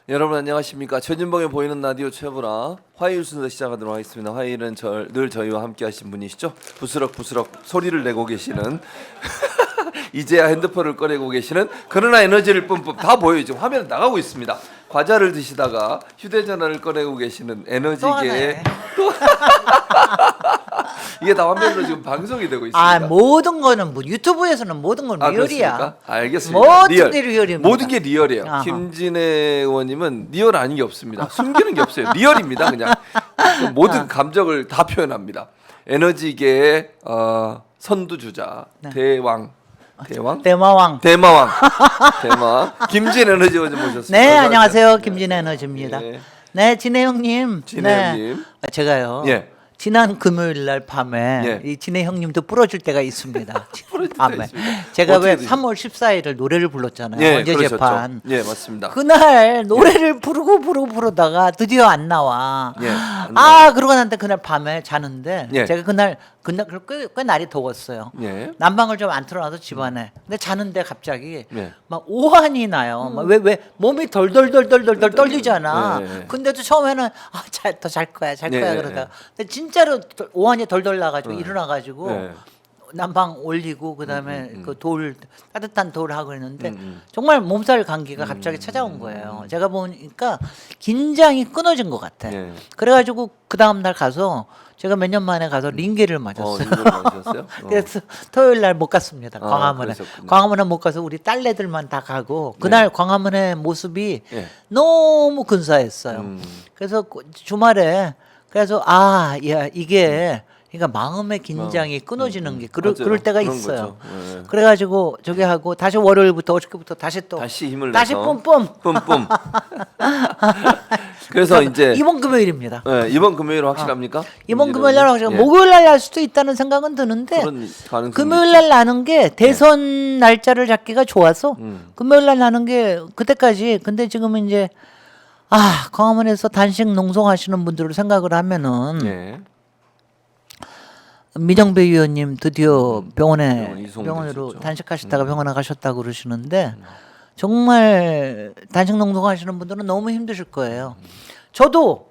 여러분 안녕하십니까. 최진봉의 보이는 라디오 최불아 화요일 순서 시작하도록 하겠습니다. 화요일은 늘 저희와 함께 하신 분이시죠. 부스럭부스럭 소리를 내고 계시는 이제야 핸드폰을 꺼내고 계시는 그러나 에너지를 뿜뿜 다 보여요. 지금 화면에 나가고 있습니다. 과자를 드시다가 휴대전화를 꺼내고 계시는 에너지계의 또 이게 다 화면으로 지금 방송이 되고 있습니다. 아 모든 거는 뭐 유튜브에서는 모든 건 리얼이야. 그렇습니까? 알겠습니다. 모든 게 리얼입니다. 모든 게 리얼이에요. 아하. 김진애 의원님은 리얼 아닌 게 없습니다. 숨기는 게 없어요. 리얼입니다. 그냥 그 모든 감정을 다 표현합니다. 에너지계의 선두주자 네. 대마왕 김진애 에너지 의원 모셨습니다. 네 안녕하세요 김진애 에너지입니다. 예. 네 진애 형님. 진애 형님. 제가요. 예. 지난 금요일 날 밤에 예. 이 진애 형님도 부러질 때가 있습니다. 부러질 때가 밤에 있습니다. 제가 왜 어떻게 3월 14일을 노래를 불렀잖아요. 예, 언제 그러셨죠. 재판. 예, 맞습니다. 그날 노래를 부르다가 드디어 안 나와. 예, 안 그러고 난데 그날 밤에 자는데 예. 제가 그날 꽤 날이 더웠어요. 예. 난방을 좀 안 틀어놔서 집안에. 근데 자는데 갑자기 예. 막 오한이 나요. 막 왜 몸이 덜덜덜덜덜 떨리잖아. 예. 근데도 처음에는 더 잘 거야 예, 그러다가 예. 근데 진짜로 오한이 덜덜 나가지고 일어나가지고 예. 난방 올리고 그다음에 그 돌 따뜻한 돌 하고 있는데 음. 정말 몸살 감기가 갑자기 찾아온 거예요. 제가 보니까 긴장이 끊어진 것 같아. 예. 그래가지고 그 다음 날 가서 제가 몇 년 만에 가서 링게를 맞았어요. 이걸 맞으셨어요? 그래서 토요일 날 못 갔습니다. 광화문에. 그러셨군요. 광화문에 못 가서 우리 딸내들만 다 가고 그날 광화문의 모습이 예. 너무 근사했어요. 그래서 주말에 그래서 야 이게 그러니까 마음의 긴장이 끊어지는 게 그럴 때가 그런 있어요. 거죠. 예. 그래가지고 저기 하고 다시 월요일부터 어저께부터 다시 또 다시 힘을 다시 내서 뿜뿜. 뿜뿜. 그래서 이제 이번 금요일입니다. 이번 금요일 확실합니까? 이번 김진애 금요일 날 의원님? 확실히 목요일 날 날 수도 있다는 생각은 드는데 그런 가능성이 금요일 있죠. 날 나는 게 대선 날짜를 잡기가 좋아서 금요일 날 나는 게 그때까지. 근데 지금 이제 광화문에서 단식 농성하시는 분들을 생각을 하면은 예. 민정배 의원님 드디어 병원 이송되셨죠. 병원으로 단식하시다가 병원에 가셨다고 그러시는데 정말 단식 농성하시는 분들은 너무 힘드실 거예요. 저도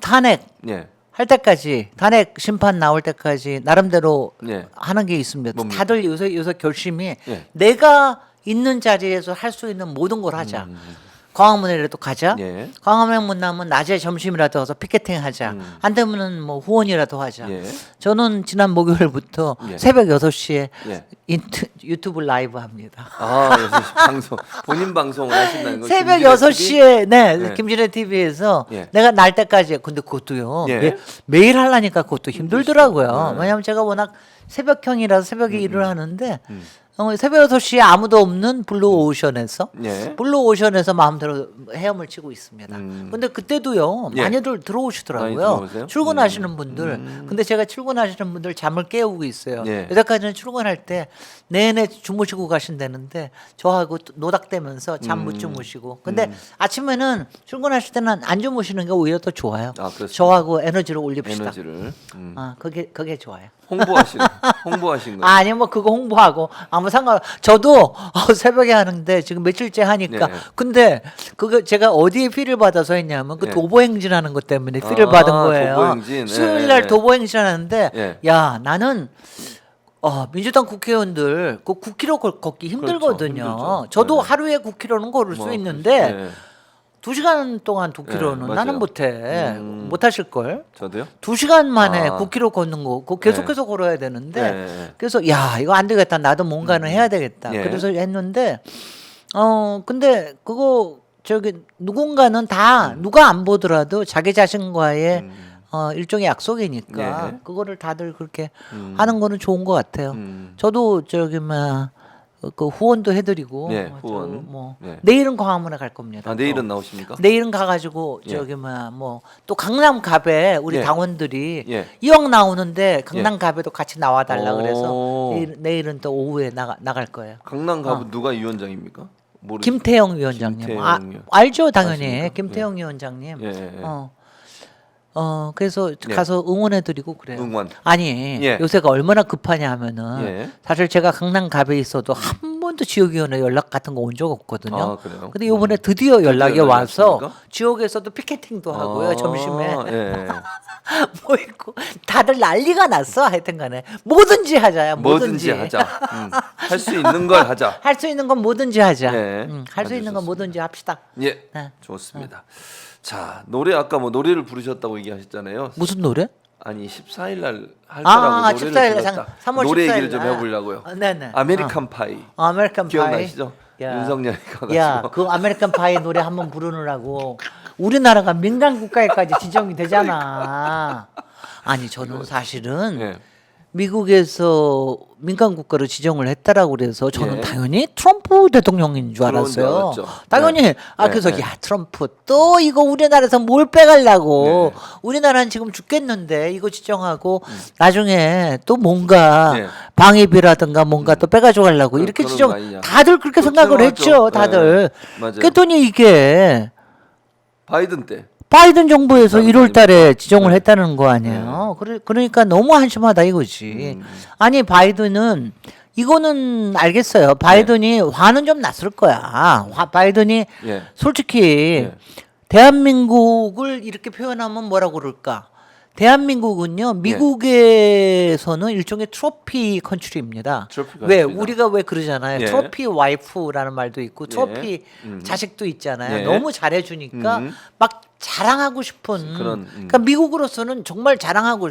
탄핵 예. 할 때까지 탄핵 심판 나올 때까지 나름대로 예. 하는 게 있습니다. 뭡니까? 다들 요새 결심이 예. 내가 있는 자리에서 할 수 있는 모든 걸 하자. 광화문에라도 가자. 예. 광화문 못 나면 낮에 점심이라도 가서 피켓팅 하자. 안 되면은 뭐 후원이라도 하자. 예. 저는 지난 목요일부터 예. 새벽 6시에 예. 유튜브 라이브 합니다. 여기서 방송 본인 방송을 하신다는 거. 새벽 김진애 6시에 네. 김진애 TV에서 예. 내가 날 때까지 근데 그것도요. 예. 매일 하려니까 그것도 힘들더라고요. 네. 왜냐하면 제가 워낙 새벽형이라서 새벽에 일을 하는데 새벽 6시에 아무도 없는 블루오션에서 예. 블루오션에서 마음대로 헤엄을 치고 있습니다. 근데 그때도요. 예. 많이들 많이 들어오시더라고요. 들어오세요? 출근하시는 분들. 근데 제가 출근하시는 분들 잠을 깨우고 있어요. 예. 여태까지는 출근할 때 내내 주무시고 가신다는데 저하고 노닥대면서 잠 못 주무시고. 근데 아침에는 출근하실 때는 안 주무시는 게 오히려 더 좋아요. 그렇습니다. 저하고 에너지를 올립시다. 에너지를 그게 좋아요. 홍보하신 거예요. 아니 뭐 그거 홍보하고 아무 상관. 저도 새벽에 하는데 지금 며칠째 하니까. 네. 근데 그거 제가 어디에 피를 받아서 했냐면 그 네. 도보행진하는 것 때문에 피를 받은 거예요. 도보행진. 수요일 예, 날 예. 도보행진 하는데 예. 야 나는 민주당 국회의원들 그 9km 걷기 힘들거든요. 힘들죠. 저도 네. 하루에 9km는 걸을 수 뭐, 있는데 예. 2시간 동안 9km는 맞아요. 나는 못해. 못하실 걸. 저도요? 2시간 만에 아. 9km 걷는 거 그거 계속해서 걸어야 되는데 네. 그래서 야 이거 안 되겠다. 나도 뭔가는 해야 되겠다. 예. 그래서 했는데 근데 그거 누군가는 다 누가 안 보더라도 자기 자신과의 일종의 약속이니까 예. 그거를 다들 그렇게 하는 거는 좋은 것 같아요. 저도 그 후원도 해드리고 네, 후원. 뭐 네. 내일은 광화문에 갈 겁니다. 내일은 또. 나오십니까? 내일은 가가지고 예. 또 강남갑에 우리 예. 당원들이 예. 이왕 나오는데 강남갑에도 같이 나와달라 오. 그래서 내일은 또 오후에 나갈 거예요. 강남 가부 누가 위원장입니까? 김태형 위원장님. 김태형 위원. 알죠 당연히 아십니까? 김태형 위원장님. 예, 예, 예. 그래서 예. 가서 응원해드리고 그래요. 응원. 아니 예. 요새가 얼마나 급하냐 하면은 예. 사실 제가 강남갑에 있어도 한 번도 지역위원회 연락 같은 거 온 적 없거든요. 아, 그래요? 근데 이번에 드디어 연락이 연락이 와서 왔습니까? 지역에서도 피켓팅도 하고요. 점심에 예. 뭐 있고 다들 난리가 났어. 하여튼간에 뭐든지 하자야. 뭐든지 하자. 할 수 있는 걸 하자. 할 수 있는 건 뭐든지 하자. 네, 할 수 아주 있는 건 좋습니다. 뭐든지 합시다. 예, 네. 좋습니다. 자, 노래 아까 뭐 노래를 부르셨다고 얘기하셨잖아요. 무슨 노래? 아니 14일 날 할 거라고 노래를 14일 불렀다. 3월 노래 14일 얘기를 좀 해보려고요. 네네. 아메리칸 파이 아메리칸 파이. 기억나시죠? 야. 윤석열이 가가지고 야, 그 아메리칸 파이 노래 한번 부르느라고 우리나라가 민간 국가에까지 지정이 되잖아. 아니 저는 사실은 예. 미국에서 민간 국가로 지정을 했다라고 그래서 저는 예. 당연히 트럼프 대통령인 줄 그런 줄 알았어요. 알았죠. 당연히 네. 그래서 네. 야 트럼프 또 이거 우리나라에서 뭘 빼가려고 네. 우리나라는 지금 죽겠는데 이거 지정하고 나중에 또 뭔가 네. 방위비라든가 뭔가 또 빼가지고 가려고 이렇게 그런 지정 거 아니냐. 다들 그렇게 그렇게 생각을 생각하죠. 했죠. 다들. 네. 맞아요. 그랬더니 이게 바이든 때 바이든 정부에서 그런 1월 달에 지정을 네. 했다는 거 아니에요. 그러니까 너무 한심하다 이거지. 아니 바이든은 이거는 알겠어요. 바이든이 화는 좀 났을 거야. 바이든이 예. 솔직히 예. 대한민국을 이렇게 표현하면 뭐라고 그럴까? 대한민국은요 미국에서는 일종의 트로피 컨트리입니다. 트로피 왜 컨트리다. 우리가 왜 그러잖아요. 예. 트로피 와이프라는 말도 있고 트로피 예. 자식도 있잖아요. 예. 너무 잘해주니까 막 자랑하고 싶은 그런, 그러니까 미국으로서는 정말 자랑하고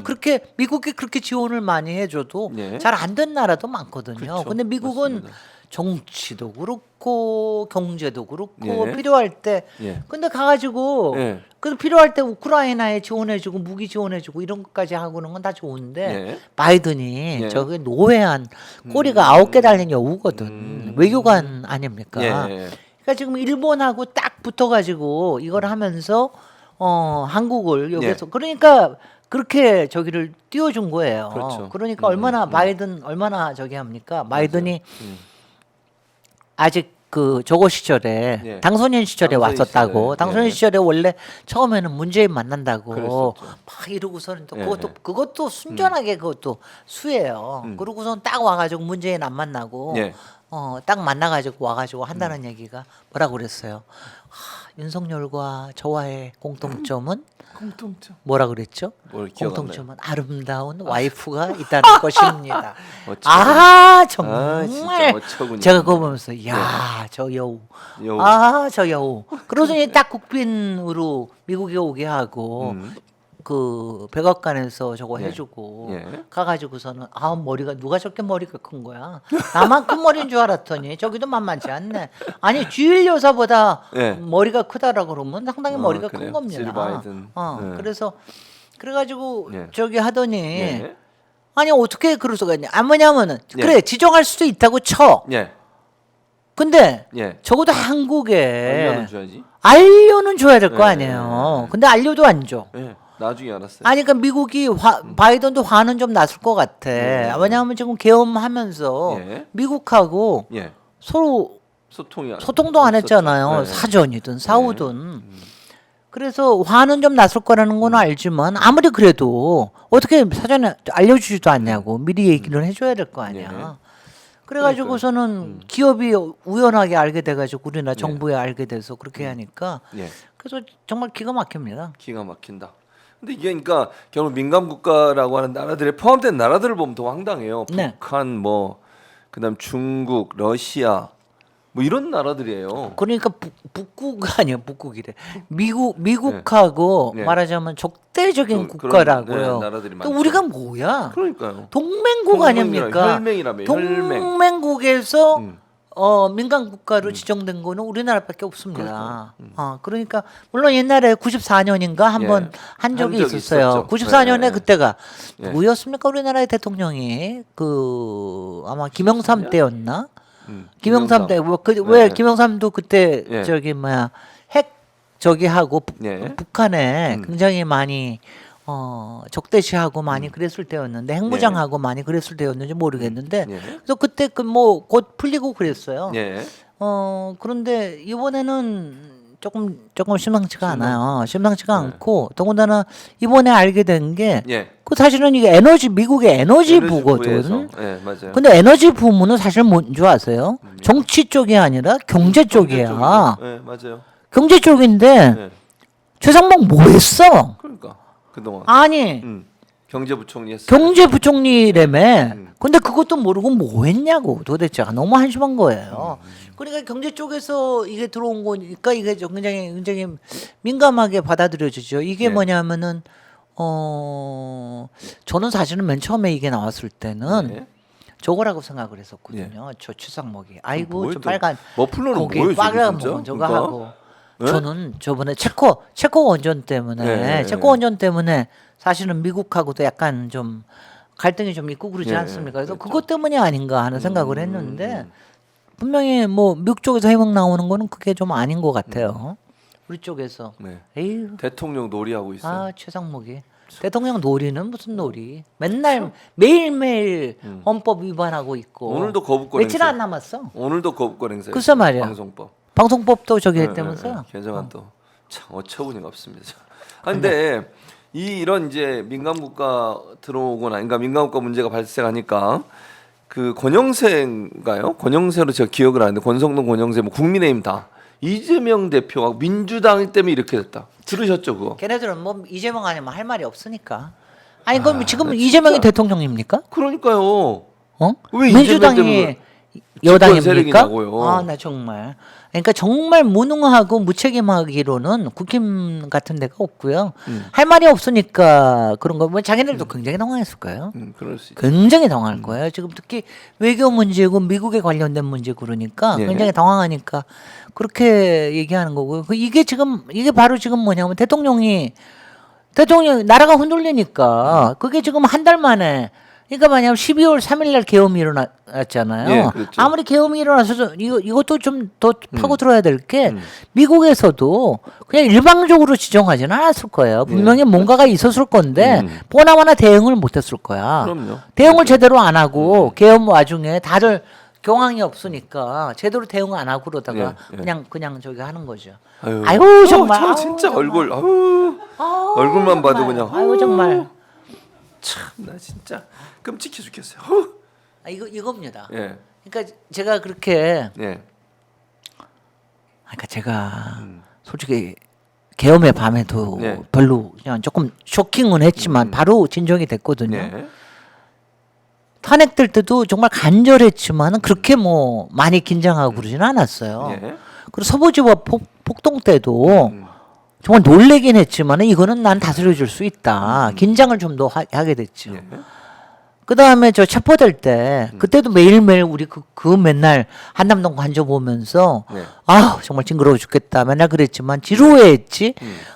그렇게 미국이 그렇게 지원을 많이 해줘도 예. 잘 안 된 나라도 많거든요. 그렇죠. 근데 미국은 맞습니다. 정치도 그렇고 경제도 그렇고 예. 필요할 때 예. 근데 가가지고 예. 그 필요할 때 우크라이나에 지원해주고 무기 지원해주고 이런 것까지 하고는 건 다 좋은데 예. 바이든이 예. 저기 노회한 꼬리가 9개 달린 여우거든. 외교관 아닙니까? 예. 그러니까 지금 일본하고 딱 붙어가지고 이걸 하면서 한국을 여기서 그러니까 그렇게 저기를 띄워준 거예요. 그렇죠. 그러니까 얼마나 바이든 얼마나 저기 합니까? 바이든이 아직 그 저거 시절에 예. 당선인 시절에 당선인 왔었다고 시절에. 당선인 예. 시절에 원래 처음에는 문재인 만난다고 그랬었죠. 막 이러고서는 또 예. 그것도 순전하게 그것도 수예요. 그러고선 딱 와가지고 문재인 안 만나고 예. 딱 만나가지고 와가지고 한다는 얘기가 뭐라고 그랬어요. 윤석열과 저와의 공통점은 공통점. 뭐라 그랬죠? 뭘 기억 안 나요? 공통점은 아름다운 와이프가 있다는 것입니다. 어쩌- 아 진짜 정말 어처구니 제가 없네. 그거 보면서 야 저 여우 여우. 저 여우 그러더니 딱 국빈으로 미국에 오게 하고 그 백악관에서 저거 예. 해주고 예. 가가지고서는 머리가 누가 저렇게 머리가 큰 거야 나만큼 머리인 줄 알았더니 저기도 만만치 않네 아니 주일 여사보다 예. 머리가 크다라 그러면 상당히 머리가 그래요? 큰 겁니다. 질 바이든. 네. 그래서 그래가지고 예. 저기 하더니 예. 아니 어떻게 그럴 수가 있냐 뭐냐면은 예. 그래 지정할 수도 있다고 쳐 예. 근데 예. 적어도 한국에 얼마나 줘야지? 알려는 줘야 될 거 예, 아니에요. 예. 근데 알려도 안 줘. 예. 나중에 알았어요. 아니 그러니까 미국이 바이든도 화는 좀 났을 것 같아. 왜냐하면 지금 계엄하면서 예. 미국하고 예. 서로 소통이 소통도 안 없었죠. 했잖아요. 예. 사전이든 사후든. 그래서 화는 좀 났을 거라는 건 알지만 아무리 그래도 어떻게 사전에 알려주지도 않냐고 미리 얘기를 해줘야 될 거 아니야. 예. 그래가지고서는 기업이 우연하게 알게 돼가지고 우리나라 정부에 알게 돼서 그렇게 하니까 예. 그래서 정말 기가 막힙니다. 기가 막힌다. 근데 이게 그러니까 결국 민간 국가라고 하는 나라들에 포함된 나라들을 보면 더 황당해요. 네. 북한 뭐 그다음 중국, 러시아 뭐 이런 나라들이에요. 그러니까 북국 아니야 북국이래. 미국하고 네. 말하자면 적대적인 그런, 국가라고요. 네, 나라들이 또 많죠. 우리가 뭐야? 그러니까요. 동맹국 아닙니까? 혈맹이라며, 혈맹. 동맹국에서 민간 국가로 지정된 거는 우리나라밖에 없습니다. 그러니까 물론 옛날에 94년인가 한번 예. 한 적이 한 적이 있었어요. 있었죠. 94년에 네. 그때가 예. 누구였습니까? 우리나라의 대통령이 그 아마 김영삼 때였나? 김영삼 때 왜 네. 김영삼도 그때 예. 저기 뭐야 핵 저기 하고 예. 북한에 굉장히 많이 적대시하고 많이 그랬을 때였는데 핵무장하고 많이 그랬을 때였는지 모르겠는데 예. 그래서 그때 그 뭐 곧 풀리고 그랬어요. 예. 그런데 이번에는 조금 심상치가 않아요. 심상치가 않고 더군다나 이번에 알게 된 게 예. 그 사실은 이게 미국의 에너지부거든. 예, 맞아요. 근데 에너지 부문은 사실 뭔지 아세요? 정치 쪽이 아니라 경제 쪽이야. 예, 맞아요. 경제 쪽인데 예. 최상목 뭐 했어? 그러니까 그동안 아니 경제부총리 했어요. 경제부총리라며. 근데 그것도 모르고 뭐 했냐고 도대체. 너무 한심한 거예요. 그러니까 경제 쪽에서 이게 들어온 거니까 이게 굉장히 민감하게 받아들여지죠. 이게 예. 뭐냐면은 저는 사실은 맨 처음에 이게 나왔을 때는 예. 저거라고 생각을 했었거든요. 저 최상목이. 아이고 뭐예요, 저 또? 빨간 머플러는 거기 뭐예요, 저게 빨간 진짜? 거 저거 그러니까? 하고. 예? 저는 저번에 체코 원전 때문에 예. 체코 원전 때문에 사실은 미국하고도 약간 좀 갈등이 좀 있고 그러지 예, 않습니까? 그래서 그렇죠. 그것 때문이 아닌가 하는 생각을 했는데 분명히 뭐 미국 쪽에서 해명 나오는 거는 그게 좀 아닌 것 같아요. 우리 쪽에서 네. 에휴 대통령 놀이하고 있어요. 아 최상목이 대통령 놀이는 무슨 놀이? 맨날 매일매일 헌법 위반하고 있고 오늘도 거부권 며칠 행사. 안 남았어. 오늘도 거부권 행사. 글쎄 말이야. 방송법. 방송법도 저기 했다면서요? 개정안 또 참 어처구니가 없습니다. 아, 근데 이런 이제 민간 국가 들어오거나, 그러니까 민간 국가 문제가 발생하니까 그 권영세인가요? 권영세로 제가 기억을 하는데 권성동 권영세 뭐 국민의힘 다 이재명 대표하고 민주당 때문에 이렇게 됐다. 들으셨죠 그거? 걔네들은 뭐 이재명 아니면 할 말이 없으니까. 아니 그럼 지금 나 이재명이 진짜- 대통령입니까? 그러니까요. 어? 왜 이재명 민주당이 때문에 여당입니까? 세력이냐고요. 아, 나 정말. 그러니까 정말 무능하고 무책임하기로는 국힘 같은 데가 없고요. 할 말이 없으니까 그런 거. 뭐 자기네들도 굉장히 당황했을 거예요. 그럴 수 있죠. 굉장히 당황할 거예요. 지금 특히 외교 문제고 미국에 관련된 문제 그러니까 예. 굉장히 당황하니까 그렇게 얘기하는 거고요. 이게 바로 지금 뭐냐면 대통령이 나라가 흔들리니까 그게 지금 한 달 만에 그러니까 만약 12월 3일 날 계엄이 일어났잖아요. 예, 그렇죠. 아무리 계엄이 일어나서 이것도 좀 더 파고 들어야 될 게 미국에서도 그냥 일방적으로 지정하지는 않았을 거예요. 분명히 뭔가가 있었을 건데 보나마나 대응을 못했을 거야. 그럼요. 대응을 제대로 안 하고 계엄 와중에 다들 경황이 없으니까 제대로 대응 안 하고 그러다가 예. 그냥 저기 하는 거죠. 아유, 아유, 정말. 참 아유, 진짜 정말. 얼굴 얼굴만 봐도 그냥 아유 정말. 참나 진짜 끔찍해 죽겠어요. 아, 이겁니다. 예, 그러니까 제가 그렇게 예, 그러니까 제가 솔직히 계엄의 밤에도 네. 별로 그냥 조금 쇼킹은 했지만 바로 진정이 됐거든요. 예, 탄핵될 때도 정말 간절했지만 그렇게 뭐 많이 긴장하고 그러지는 않았어요. 예. 그리고 서부지와 폭동 때도 정말 놀래긴 했지만 이거는 난 다스려 줄 수 있다. 긴장을 좀 더 하게 됐죠. 예. 그 다음에 저 체포될 때 그때도 매일매일 우리 그 맨날 한남동 관저 보면서 네. 아 정말 징그러워 죽겠다 맨날 그랬지만 지루해했지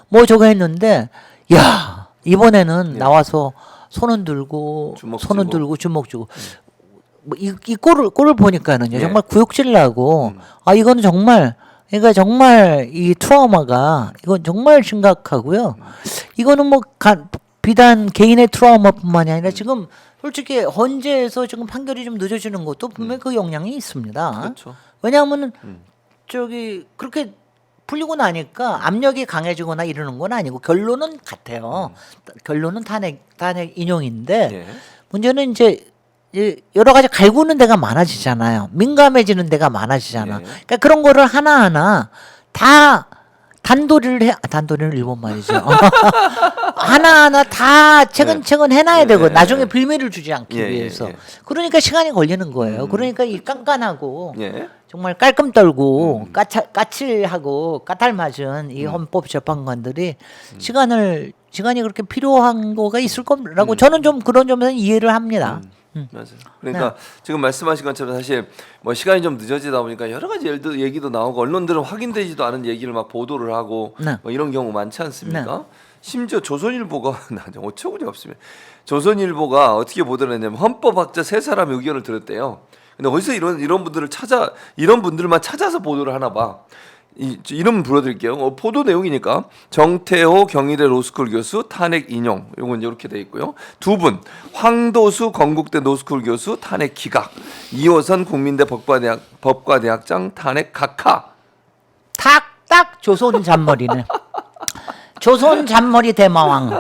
뭐 저거 했는데 야 이번에는 나와서 손은 들고 주먹 손은 쥐고. 들고 주먹 주고 뭐 이 꼴을 보니까는요 네. 정말 구역질 나고 아 이거는 정말 그러니까 정말 이 트라우마가 이건 정말 심각하고요. 이거는 뭐 비단 개인의 트라우마뿐만이 아니라 지금 솔직히 헌재에서 지금 판결이 좀 늦어지는 것도 분명히 그 영향이 있습니다. 그렇죠. 왜냐하면은 저기 그렇게 풀리고 나니까 압력이 강해지거나 이러는 건 아니고 결론은 같아요. 결론은 탄핵 인용인데 예. 문제는 이제 여러 가지 갈구는 데가 많아지잖아요. 민감해지는 데가 많아지잖아. 예. 그러니까 그런 거를 하나하나 다 단도리는 일본 말이죠. 하나하나 다 차근차근 해놔야 되고 나중에 빌미를 주지 않기 예, 위해서. 예, 예. 그러니까 시간이 걸리는 거예요. 그러니까 이 깐깐하고 예. 정말 깔끔 떨고 까칠하고 까탈맞은 이 헌법 재판관들이 시간이 그렇게 필요한 거가 있을 거라고 저는 좀 그런 점에서 이해를 합니다. 맞아요. 그러니까 지금 말씀하신 것처럼 사실 뭐 시간이 좀 늦어지다 보니까 여러 가지 얘기도 나오고 언론들은 확인되지도 않은 얘기를 막 보도를 하고 네. 뭐 이런 경우 많지 않습니까? 심지어 조선일보가 나좀 어처구니 없으면 조선일보가 어떻게 보도를 했냐면 헌법학자 세 사람의 의견을 들었대요. 근데 어디서 이런 분들만 찾아서 보도를 하나 봐. 이름 불러드릴게요. 보도 내용이니까 정태호 경희대 로스쿨 교수 탄핵 인용 요건 이렇게 돼 있고요. 두 분 황도수 건국대 로스쿨 교수 탄핵 기각, 이호선 국민대 법과대학장 탄핵 각하. 딱 조선 잔머리네. 조선 잔머리 대마왕.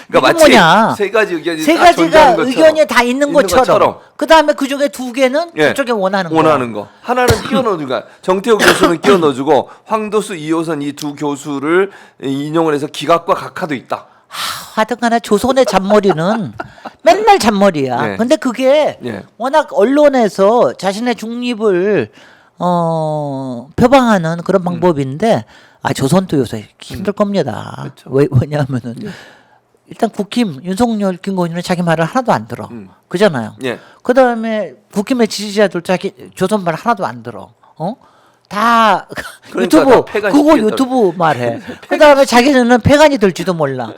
그러니까 마치 뭐냐? 세 가지 의견이 세 다 가지가 존재하는 것처럼. 의견이 다 있는 것처럼. 그 다음에 그 중에 두 개는 예. 그쪽에 원하는 거. 하나는 끼워 넣어주고, 정태호 교수는 끼워 넣어주고, 황도수, 이호선 이 두 교수를 인용을 해서 기각과 각하도 있다. 하여튼간에 조선의 잔머리는 맨날 잔머리야. 예. 근데 그게 예. 워낙 언론에서 자신의 중립을 표방하는 그런 방법인데 조선도 요새 힘들 겁니다. 그렇죠. 왜냐하면은 일단 국힘 윤석열 김건희는 자기 말을 하나도 안 들어. 그잖아요. 예. 그다음에 국힘의 지지자들 자기 조선 말 하나도 안 들어. 다 그러니까 유튜브 다 폐간 그거 시키겠다고. 유튜브 말해. 그다음에 자기는 폐간이 될지도 몰라.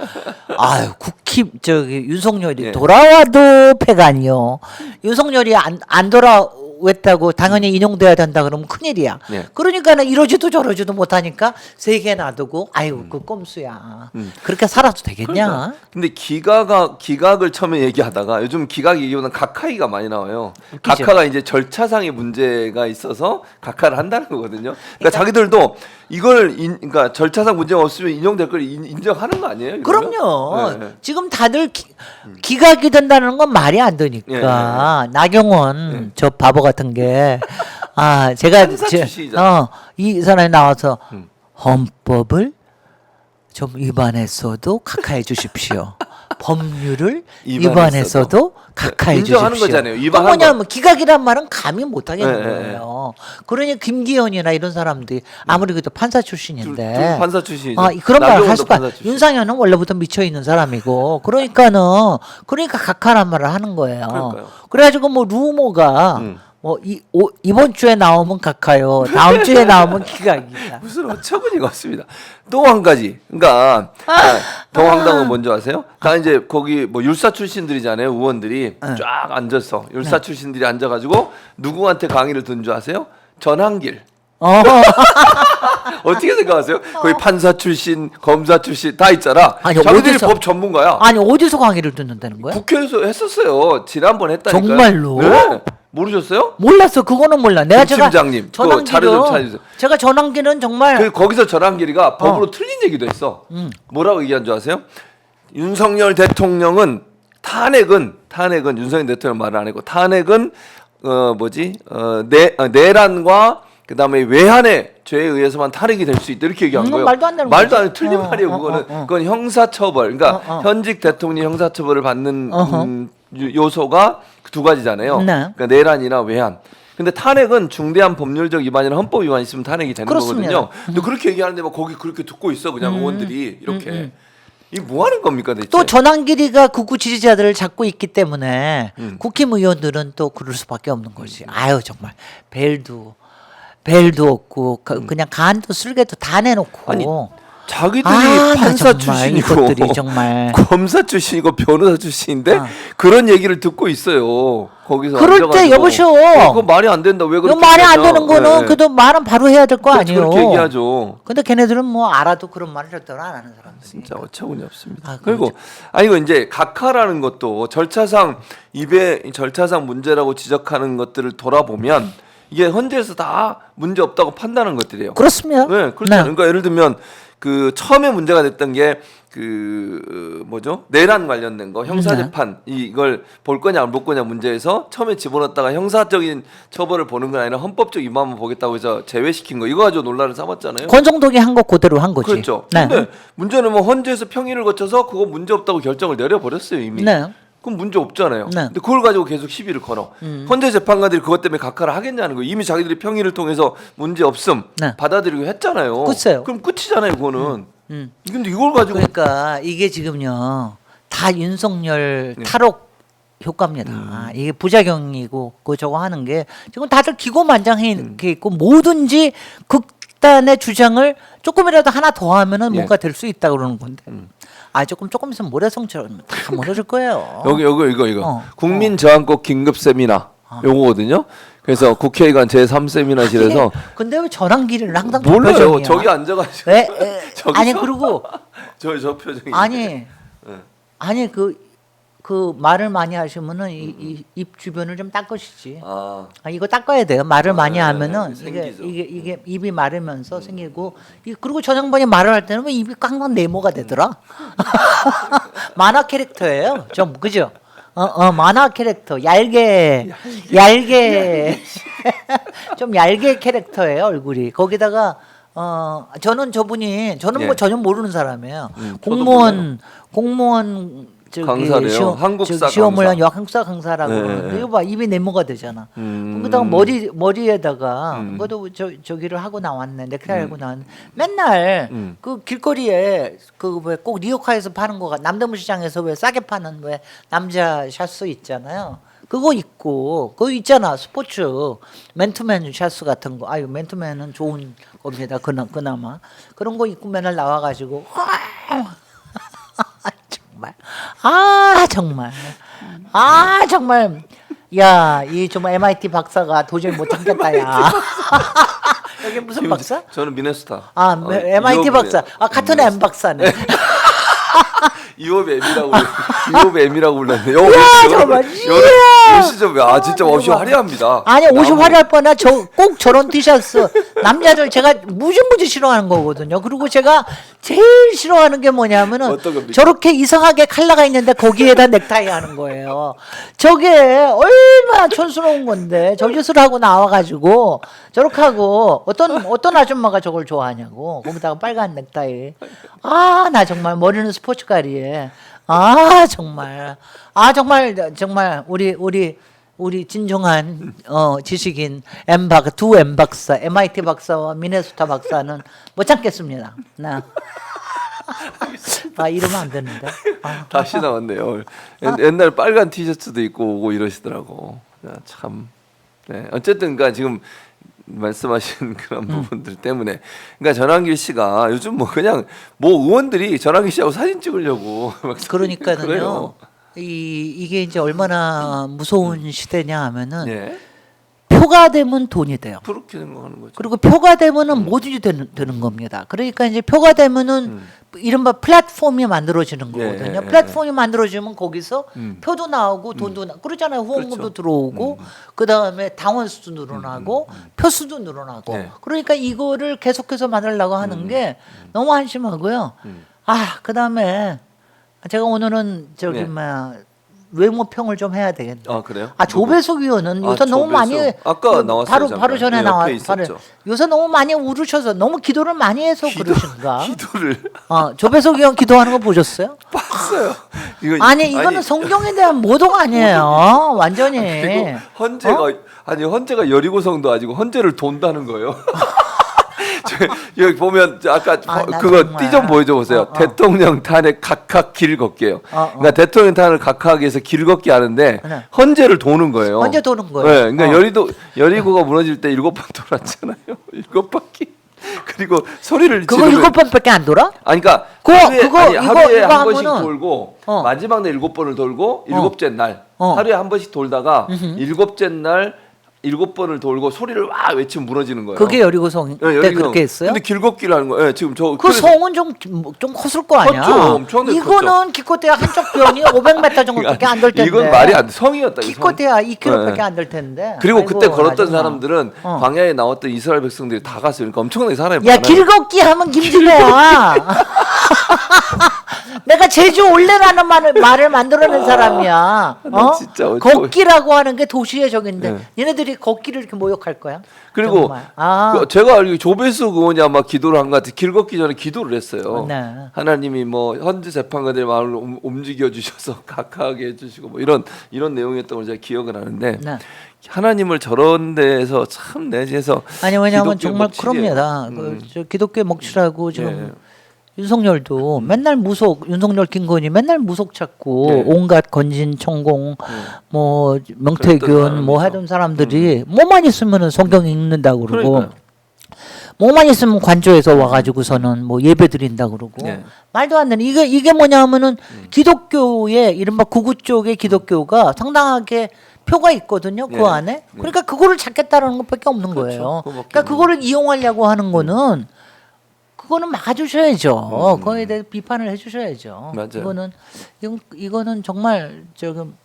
아유 국힘 윤석열이 예. 돌아와도 폐간이요. 윤석열이 안 돌아왔다고 당연히 인용돼야 된다 그러면 큰일이야. 예. 그러니까는 이러지도 저러지도 못하니까 세 개 놔두고 아유 그 꼼수야. 그렇게 살아도 되겠냐? 그러니까. 근데 기각을 처음에 얘기하다가 요즘 기각 얘기보다는 각하기가 많이 나와요. 웃기죠. 각하가 이제 절차상의 문제가 있어서 각하를 한다는 거거든요. 그러니까 자기들도 이걸 그러니까 절차상 문제가 없으면 인용될 걸 인정하는 거 아니에요? 이러면? 그럼요. 네. 지금 다들 기각이 된다는 건 말이 안 되니까. 나경원 저 바보 같은 게 제가 판사 출신이잖아. 이 사람이 나와서 헌법을 좀 위반했어도 각하해 주십시오. 법률을 위반했어도 각하해 주십시오. 인정하는 거잖아요. 그 위반한 뭐냐면 기각이란 말은 감히 못 하겠는 네, 거예요. 그러니 김기현이나 이런 사람들이 아무리 그래도 판사 출신인데 둘 판사 출신이죠. 그런 말 할 나경원도 수가. 판사 출신. 윤상현은 원래부터 미쳐 있는 사람이고 그러니까 각하란 말을 하는 거예요. 그러니까요. 그래가지고 뭐 루머가 이번 주에 나오면 각하요. 다음 주에 나오면 기각이야. 무슨 어처구니가 없습니다. 또 한 가지. 그러니까 더 황당한 건 뭔지 아세요? 다 이제 거기 뭐 율사 출신들이잖아요. 의원들이 쫙 앉았어. 율사 출신들이 앉아가지고 누구한테 강의를 듣는 줄 아세요? 전한길. 어떻게 생각하세요? 거기 판사 출신, 검사 출신 다 있잖아. 아니, 자기들이 어디서- 법 전문가야. 아니 어디서 강의를 듣는다는 거야? 국회에서 했었어요. 지난번 했다니까요. 정말로? 네. 모르셨어요? 몰랐어. 그거는 몰라. 내가 김 팀장님, 그거 자료 좀 찾아주세요. 제가 전환기는 정말 거기서 전한길이가 법으로 틀린 얘기도 했어. 뭐라고 얘기한 줄 아세요? 윤석열 대통령은 탄핵은 윤석열 대통령 말을 안 했고 탄핵은 내란과 그다음에 외환의 죄에 의해서만 탄핵이 될 수 있다 이렇게 얘기한 거예요. 말도 안 되는 말도 거지. 안 돼. 틀린 말이에요. 그거는 그건 형사처벌. 그러니까 현직 대통령이 형사처벌을 받는 요소가 두 가지잖아요. 네. 그러니까 내란이나 외환. 근데 탄핵은 중대한 법률적 위반이나 헌법 위반이 있으면 탄핵이 되는 그렇습니다. 거거든요. 근데 그렇게 얘기하는데 막 거기 그렇게 듣고 있어 그냥 의원들이 이렇게 이 뭐 하는 겁니까 대체? 또 전환길이가 극우 지지자들을 잡고 있기 때문에 국힘 의원들은 또 그럴 수밖에 없는 거지. 아유 정말 벨도 없고 그냥 간도 쓸개도 다 내놓고. 아니, 자기들이 나 판사 정말 출신이고 이것들이 정말. 검사 출신이고 변호사 출신인데 그런 얘기를 듣고 있어요. 거기서 그럴 때 앉아가지고. 여보시오. 그거 말이 안 된다. 왜 이거 그렇게 말이 안 얘기하냐. 되는 거는 네. 그래도 말은 바로 해야 될 거 아니에요. 그렇게 얘기하죠. 근데 걔네들은 뭐 알아도 그런 말을 절대로 안 하는 사람들. 진짜 어처구니 없습니다. 그렇죠. 그리고 이거 이제 각하라는 것도 절차상 절차상 문제라고 지적하는 것들을 돌아보면 이게 헌재에서 다 문제 없다고 판단하는 것들이에요. 그렇습니다. 네, 그렇죠. 그러니까 예를 들면 그 처음에 문제가 됐던 게 그 뭐죠? 내란 관련된 거 형사 재판 이걸 볼 거냐 안 볼 거냐 문제에서 처음에 집어넣었다가 형사적인 처벌을 보는 건 아니라 헌법적 위반만 보겠다고 해서 제외시킨 거 이거 가지고 논란을 삼았잖아요. 권성동이 한 거 그대로 한 거지. 그렇죠. 네. 근데 문제는 뭐 헌재에서 평의를 거쳐서 그거 문제 없다고 결정을 내려버렸어요 이미. 네. 그럼 문제 없잖아요. 네. 근데 그걸 가지고 계속 시비를 걸어. 헌재 재판관들이 그것 때문에 각하를 하겠냐는 거예요. 이미 자기들이 평의를 통해서 문제 없음 네. 받아들이고 했잖아요. 글쎄요. 그럼 끝이잖아요, 그거는. 근데 이걸 가지고 그러니까 이게 지금요 다 윤석열 네. 탈옥 효과입니다. 이게 부작용이고 그 저거 하는 게 지금 다들 기고만장해 있고 뭐든지 극단의 주장을 조금이라도 하나 더 하면은 예. 뭔가 될 수 있다 그러는 건데 조금 있으면 모래성처럼 다 무너질 거예요. 여기 이거 어. 국민 저항국 긴급 세미나 요거거든요. 그래서 국회의관 제3 세미나실에서 근데 왜 전환기를 항상 저 몰라요. 표정이야? 저기 앉아가지고 왜? 저기서? 아니 그리고 저 표정이 아니 그 그 말을 많이 하시면은 입 주변을 좀 닦으시지. 아, 이거 닦아야 돼요. 말을 많이 네, 하면은 생기죠. 이게 입이 마르면서 생기고 그리고 저 장반이 말을 할 때는 왜 입이 꽉 네모가 되더라? 만화 캐릭터예요. 좀 그죠? 만화 캐릭터 얄게 좀 얄게 캐릭터예요 얼굴이. 거기다가 저는 저는 뭐 예. 전혀 모르는 사람이에요. 저도 공무원 저기 강사래요. 한국사 시험을 강사. 한 한국사 강사라고 네, 그러는데 네. 이거 봐 입이 네모가 되잖아. 거기다가 머리에다가 그것도 저기를 하고 나왔네. 넥타이 하고 나왔네. 맨날 그 길거리에 그 왜 꼭 리어카에서 파는 거가 남대문 시장에서 왜 싸게 파는 왜 남자 샤츠 있잖아요. 그거 입고 그거 있잖아 스포츠 맨투맨 샤츠 같은 거. 아유 맨투맨은 좋은 겁니다. 그나마 그런 거 입고 맨날 나와가지고 정말 야 이 좀 MIT 박사가 도저히 못 참겠다 야. 여기 무슨 박사? 저는 미네소타. MIT 유업 박사. 같은 M 박사네. 유업 M이라고 불렀네. 정말. 옷이 좀 진짜 옷이 화려합니다. 아니 옷이 나무. 화려할 뻔한 꼭 저런 티셔츠 남자들 제가 무지무지 싫어하는 거거든요. 그리고 제가 제일 싫어하는 게 뭐냐면은 어떤 겁니까? 저렇게 이상하게 컬러가 있는데 거기에다 넥타이 하는 거예요. 저게 얼마나 촌스러운 건데 저 짓을 하고 나와가지고 저렇게 하고 어떤 아줌마가 저걸 좋아하냐고. 거기다가 빨간 넥타이. 나 정말 머리는 스포츠카리에. 정말 우리 진정한 지식인 두 M 박사, MIT 박사와 미네소타 박사는 못 참겠습니다. 이러면 안 되는데. 다시 나왔네요. 옛날 빨간 티셔츠도 입고 오고 이러시더라고. 참. 네. 어쨌든 그러니까 지금 말씀하신 그런 부분들 때문에 그러니까 전환길 씨가 요즘 뭐 그냥 뭐 의원들이 전환길 씨하고 사진 찍으려고 막 그러니까는요. 그래요. 이게 이제 얼마나 무서운 시대냐 하면은 예. 표가 되면 돈이 돼요. 그렇게 생각하는 거죠. 그리고 표가 되면은 뭐든지 되는 겁니다. 그러니까 이제 표가 되면은 이른바 플랫폼이 만들어지는 거거든요. 예. 플랫폼이 만들어지면 거기서 표도 나오고 돈도 그러잖아요. 후원금도 그렇죠. 들어오고 그 다음에 당원 수도 늘어나고 표 수도 늘어나고. 네. 그러니까 이거를 계속해서 만들려고 하는 게 너무 한심하고요. 그 다음에 제가 오늘은 저기 네. 외모 평을 좀 해야 되겠네. 그래요? 조배석 의원은 요새 너무 조배석. 많이 아까 나왔어요, 바로 잠깐. 전에 네, 나왔. 옆에 있었죠. 요새 너무 많이 울으셔서 너무 기도를 많이 해서 그러신가? 기도를 조배석 의원 기도하는 거 보셨어요? 봤어요. 이거는 성경에 대한 모독 아니에요. 완전히. 그리고 헌재가 여리고성도 아니고 헌재를 돈다는 거예요. 여기 보면 아까 그거 정말. 띠 좀 보여줘 보세요. 대통령 탄핵 각각 길 걷기예요. 그러니까 대통령 탄핵을 각각 해서 길 걷기 하는데 네. 헌재를 도는 거예요. 헌재 도는 거예요. 네, 그러니까 여리고가 무너질 때 7번 돌았잖아요. 7바퀴. 그리고 소리를 그거 지르면 7번밖에 안 돌아? 그러니까 하루에 하루에 한 번씩 하면은- 돌고 마지막 날 7번을 돌고 7째 날 하루에 한 번씩 돌다가 7째 날 7번을 돌고 소리를 와 외치면 무너지는 거예요. 그게 여리고성 때 여리고성. 그렇게 했어요? 근데 길걷기를 하는 거예요. 지금 저 그 성은 좀 컸을 거 아니야. 컸죠. 엄청나게 이거는 기껏해야 한쪽 변이 500m 정도밖에 안 될 텐데. 이건 말이 안 돼. 성이었다. 이거 성. 기껏해야 2km밖에 네. 안 될 텐데. 그리고 아이고, 그때 걸었던 아줌마. 사람들은 광야에 나왔던 이스라엘 백성들이 다 갔어요. 그러니까 엄청나게 사람이 야 많아요. 길걷기 하면 김진애야. 내가 제주 올레라는 말을 만들어낸 사람이야. 나 진짜 걷기라고 하는 게 도시의 적인데 네. 얘네들이 걷기를 이렇게 모욕할 거야? 그리고 정말. 제가 알기로 조배수 의원이 아마 기도를 한 것 같아요. 길 걷기 전에 기도를 했어요. 네. 하나님이 뭐 현지 재판관들의 마음을 움직여 주셔서 각하게 해주시고 뭐 이런 내용이었던 걸 제가 기억을 하는데 네. 하나님을 저런 데에서 참 내지에서 아니 왜냐하면 기독교 정말 먹칠이에요. 그럽니다. 저 기독교 먹칠하고 지금 예. 윤석열도 맨날 윤석열 김건희 맨날 무속 찾고 네. 온갖 건진천공 뭐 명태균 그랬던 뭐 사람이죠. 하던 사람들이 뭐만 있으면은 성경 읽는다고 그러고 그러니까요. 뭐만 있으면 관저에서 와가지고서는 뭐 예배 드린다 그러고 네. 말도 안 되는 이게 뭐냐면은 기독교의 이른바 구구 쪽의 기독교가 상당하게 표가 있거든요 그 네. 안에 그러니까 그거를 찾겠다라는 것밖에 없는 그렇죠. 거예요. 그거밖에 그러니까 없는 그거를 이용하려고 하는 거는 그거는 막아주셔야죠. 그거에 대해 비판을 해주셔야죠. 맞아요. 이거는 정말 좀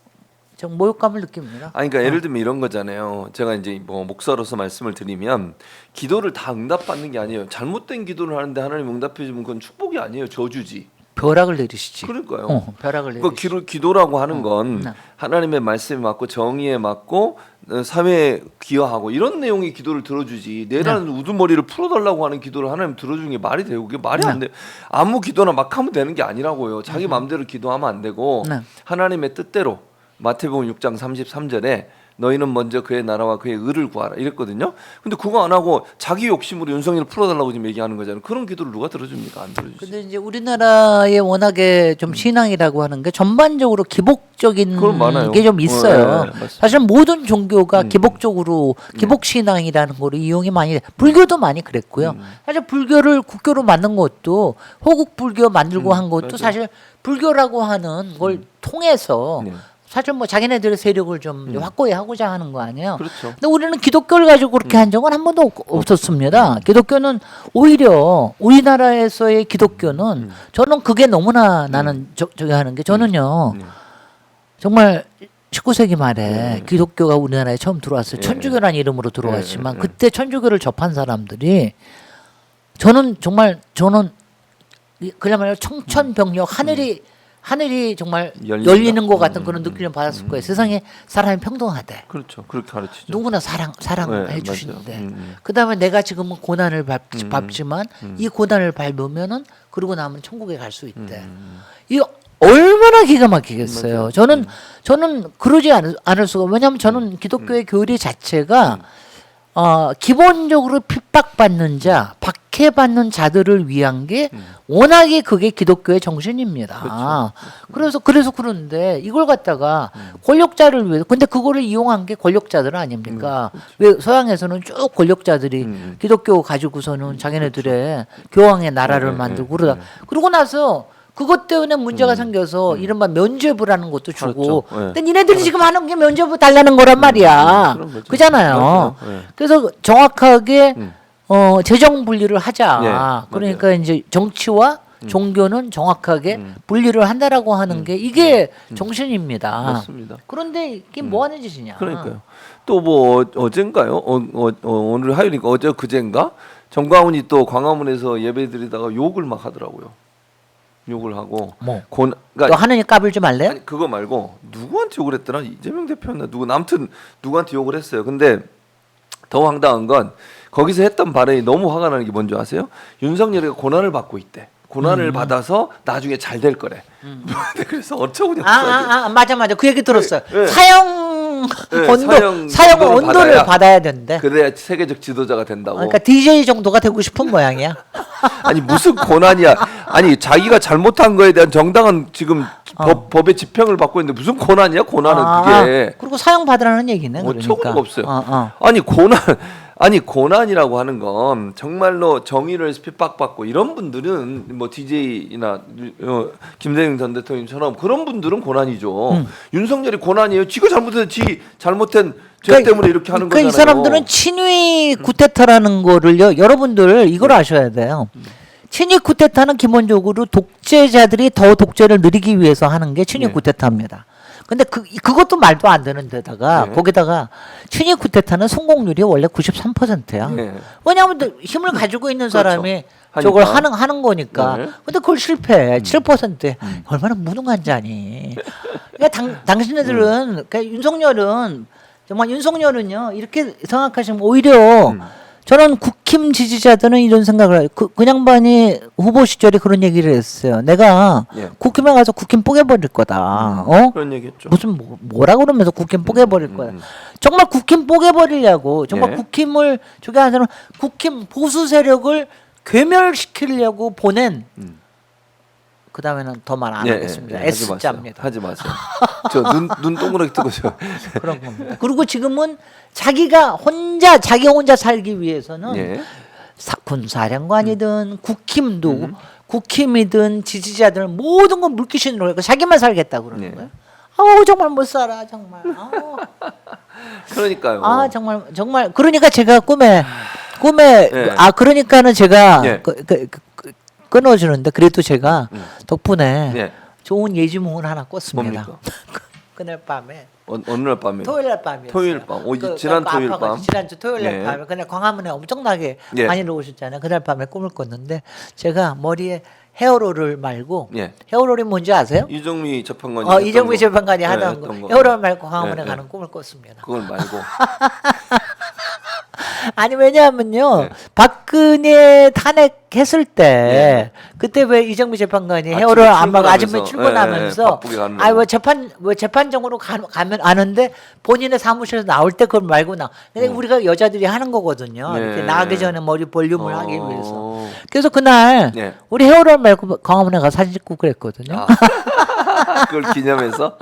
모욕감을 느낍니다. 아니 그러니까 예를 들면 이런 거잖아요. 제가 이제 뭐 목사로서 말씀을 드리면 기도를 다 응답받는 게 아니에요. 잘못된 기도를 하는데 하나님 응답해 주면 그건 축복이 아니에요. 저주지. 벼락을 내리시지. 그러니까요. 벼락을 그 내리시지. 기도라고 하는 건 네. 하나님의 말씀에 맞고 정의에 맞고 사회에 기여하고 이런 내용의 기도를 들어주지. 내라는 우두머리를 풀어달라고 하는 기도를 하나님 들어주는 게 말이 돼요. 그게 말이 안 돼. 아무 기도나 막 하면 되는 게 아니라고요. 자기 마음대로 기도하면 안 되고 네. 하나님의 뜻대로 마태복음 6장 33절에 너희는 먼저 그의 나라와 그의 의를 구하라 이랬거든요. 근데 그거 안 하고 자기 욕심으로 윤석열을 풀어달라고 지금 얘기하는 거잖아요. 그런 기도를 누가 들어줍니까? 안 들어주지. 근데 이제 우리나라에 워낙에 좀 신앙이라고 하는 게 전반적으로 기복적인 그건 많아요. 게 좀 있어요. 맞습니다. 사실 모든 종교가 기복적으로 기복 신앙이라는 거를 이용이 많이 불교도 많이 그랬고요. 사실 불교를 국교로 만든 것도 호국 불교 만들고 한 것도 맞아요. 사실 불교라고 하는 걸 통해서 네. 사실 뭐 자기네들의 세력을 좀 확고히 하고자 하는 거 아니에요. 그렇죠. 근데 우리는 기독교를 가지고 그렇게 한 적은 한 번도 없었습니다. 기독교는 오히려 우리나라에서의 기독교는 저는 그게 너무나 나는 저기 하는 게 저는요 정말 19세기 말에 기독교가 우리나라에 처음 들어왔어요. 천주교라는 이름으로 들어왔지만 그때 천주교를 접한 사람들이 저는 그야말로 청천벽력 하늘이 정말 열린다. 열리는 것 같은 그런 느낌을 받았을 거예요. 세상에 사람이 평등하대. 그렇죠. 그렇게 가르치죠. 누구나 사랑을 네, 해주시는데 맞아요. 그다음에 내가 지금은 고난을 밟지만 이 고난을 밟으면은 그러고 나면 천국에 갈 수 있대. 이 얼마나 기가 막히겠어요. 맞아요. 저는 그러지 않을 수가. 왜냐하면 저는 기독교의 교리 자체가 기본적으로 핍박받는 자, 박해받는 자들을 위한 게 워낙에 그게 기독교의 정신입니다. 그래서 그런데 이걸 갖다가 권력자를 위해서 근데 그거를 이용한 게 권력자들 아닙니까? 왜 서양에서는 쭉 권력자들이 기독교 가지고서는 자기네들의 교황의 나라를 만들고 그러고 나서 그것 때문에 문제가 생겨서 이른바 면죄부라는 것도 주고 그렇죠. 네. 근데 니네들이 지금 하는 게 면죄부 달라는 거란 말이야. 그런 거죠. 그잖아요. 그렇죠. 네. 그래서 정확하게 재정 분리를 하자. 네, 그러니까 이제 정치와 종교는 정확하게 분리를 한다라고 하는 게 이게 정신입니다. 맞습니다. 그런데 이게 뭐 하는 짓이냐. 그러니까요. 또 뭐 어젠가요? 오늘 화요일이니까 어제 그젠가 정광훈이 또 광화문에서 예배드리다가 욕을 막 하더라고요. 욕을 하고 뭐? 그러니까 또 하느니 까불지 말래? 아니 그거 말고 누구한테 욕을 했더라? 이재명 대표였나 누구 아무튼 누구한테 욕을 했어요. 근데 더 황당한 건 거기서 했던 발언이 너무 화가 나는 게 뭔지 아세요? 윤석열이가 고난을 받고 있대. 고난을 받아서 나중에 잘 될 거래. 그래서 어쩌고 저쩌고. 맞아. 그 얘기 들었어요. 네. 사형 사형 온도를 받아야 된대. 그래야 세계적 지도자가 된다고. 그러니까 DJ 정도가 되고 싶은 모양이야. 아니 무슨 고난이야? 아니 자기가 잘못한 거에 대한 정당한 지금 법의 집행을 받고 있는데 무슨 고난이야? 고난은 그게 그리고 사형 받으라는 얘기네. 어처구니가 그러니까. 없어요. 아니 고난이라고 하는 건 정말로 정의를 핍박받고 이런 분들은 뭐 DJ나 김대중 전 대통령처럼 그런 분들은 고난이죠. 윤석열이 고난이에요. 지가 잘못해서 지 잘못된 죄 때문에 이렇게 하는 거잖아요. 이 사람들은 친위 쿠데타라는 거를요. 여러분들 이걸 아셔야 돼요. 친위 쿠데타는 기본적으로 독재자들이 더 독재를 누리기 위해서 하는 게 친위 쿠데타입니다. 근데 그것도 말도 안 되는 데다가 거기다가 친위 쿠데타는 성공률이 원래 93%야. 왜냐하면 힘을 가지고 있는 사람이 저걸 하는 거니까. 근데 그걸 실패해. 7%에 얼마나 무능한 자니. 그러니까 당신네들은 그러니까 윤석열은요 이렇게 생각하시면 오히려 저는 국힘 지지자들은 이런 생각을 해요. 그 양반이 후보 시절에 그런 얘기를 했어요. 내가 국힘에 가서 국힘 뽀개버릴 거다. 그런 얘기했죠. 무슨 뭐라 그러면서 국힘 뽀개버릴 거야. 정말 국힘 뽀개버리려고 정말 국힘을 저기 하는 사람 국힘 보수 세력을 괴멸시키려고 보낸 그 다음에는 더 말 안 하겠습니다. S자입니다. 하지 마세요. 저 눈 동그랗게 뜨고 저 그런 겁니다. 그리고 지금은 자기 혼자 살기 위해서는 군사령관이든 국힘이든 지지자들 모든 건 물귀신으로 해서 자기만 살겠다 그러는 거예요. 아우 정말 못 살아 정말. 그러니까요. 정말 그러니까 제가 꿈에 그러니까는 제가 끊어주는데 그래도 제가 덕분에 예. 좋은 예지몽을 하나 꿨습니다. 뭡니까? 그날 밤에 어느 날 밤에? 토요일 날 밤이었어요. 토요일 밤. 지난 토요일 밤. 지난주 토요일 날 예. 밤에 그날 광화문에 엄청나게 예. 많이 오셨잖아요. 그날 밤에 꿈을 꿨는데 제가 머리에 헤어롤을 말고 예. 헤어롤이 뭔지 아세요? 이정미 재판관이 이정미 했던 거. 재판관이 예, 하던 거. 했던 거. 헤어롤 말고 광화문에 예, 가는 꿈을 꿨습니다. 그걸 말고. 아니 왜냐하면요 네. 박근혜 탄핵했을 때 네. 그때 왜 이정미 재판관이 아침에 헤어롤 안 말고 출근하면서. 아침에 출근하면서 바쁘게 가는 아왜 거. 재판정으로 가면 아는데 본인의 사무실에서 나올 때 그걸 말고 나. 근데 우리가 여자들이 하는 거거든요. 네. 이렇게 나가기 전에 머리 볼륨을 하기 위해서. 어. 그래서 그날 네. 우리 헤어롤 말고 광화문에 가서 사진 찍고 그랬거든요. 그걸 기념해서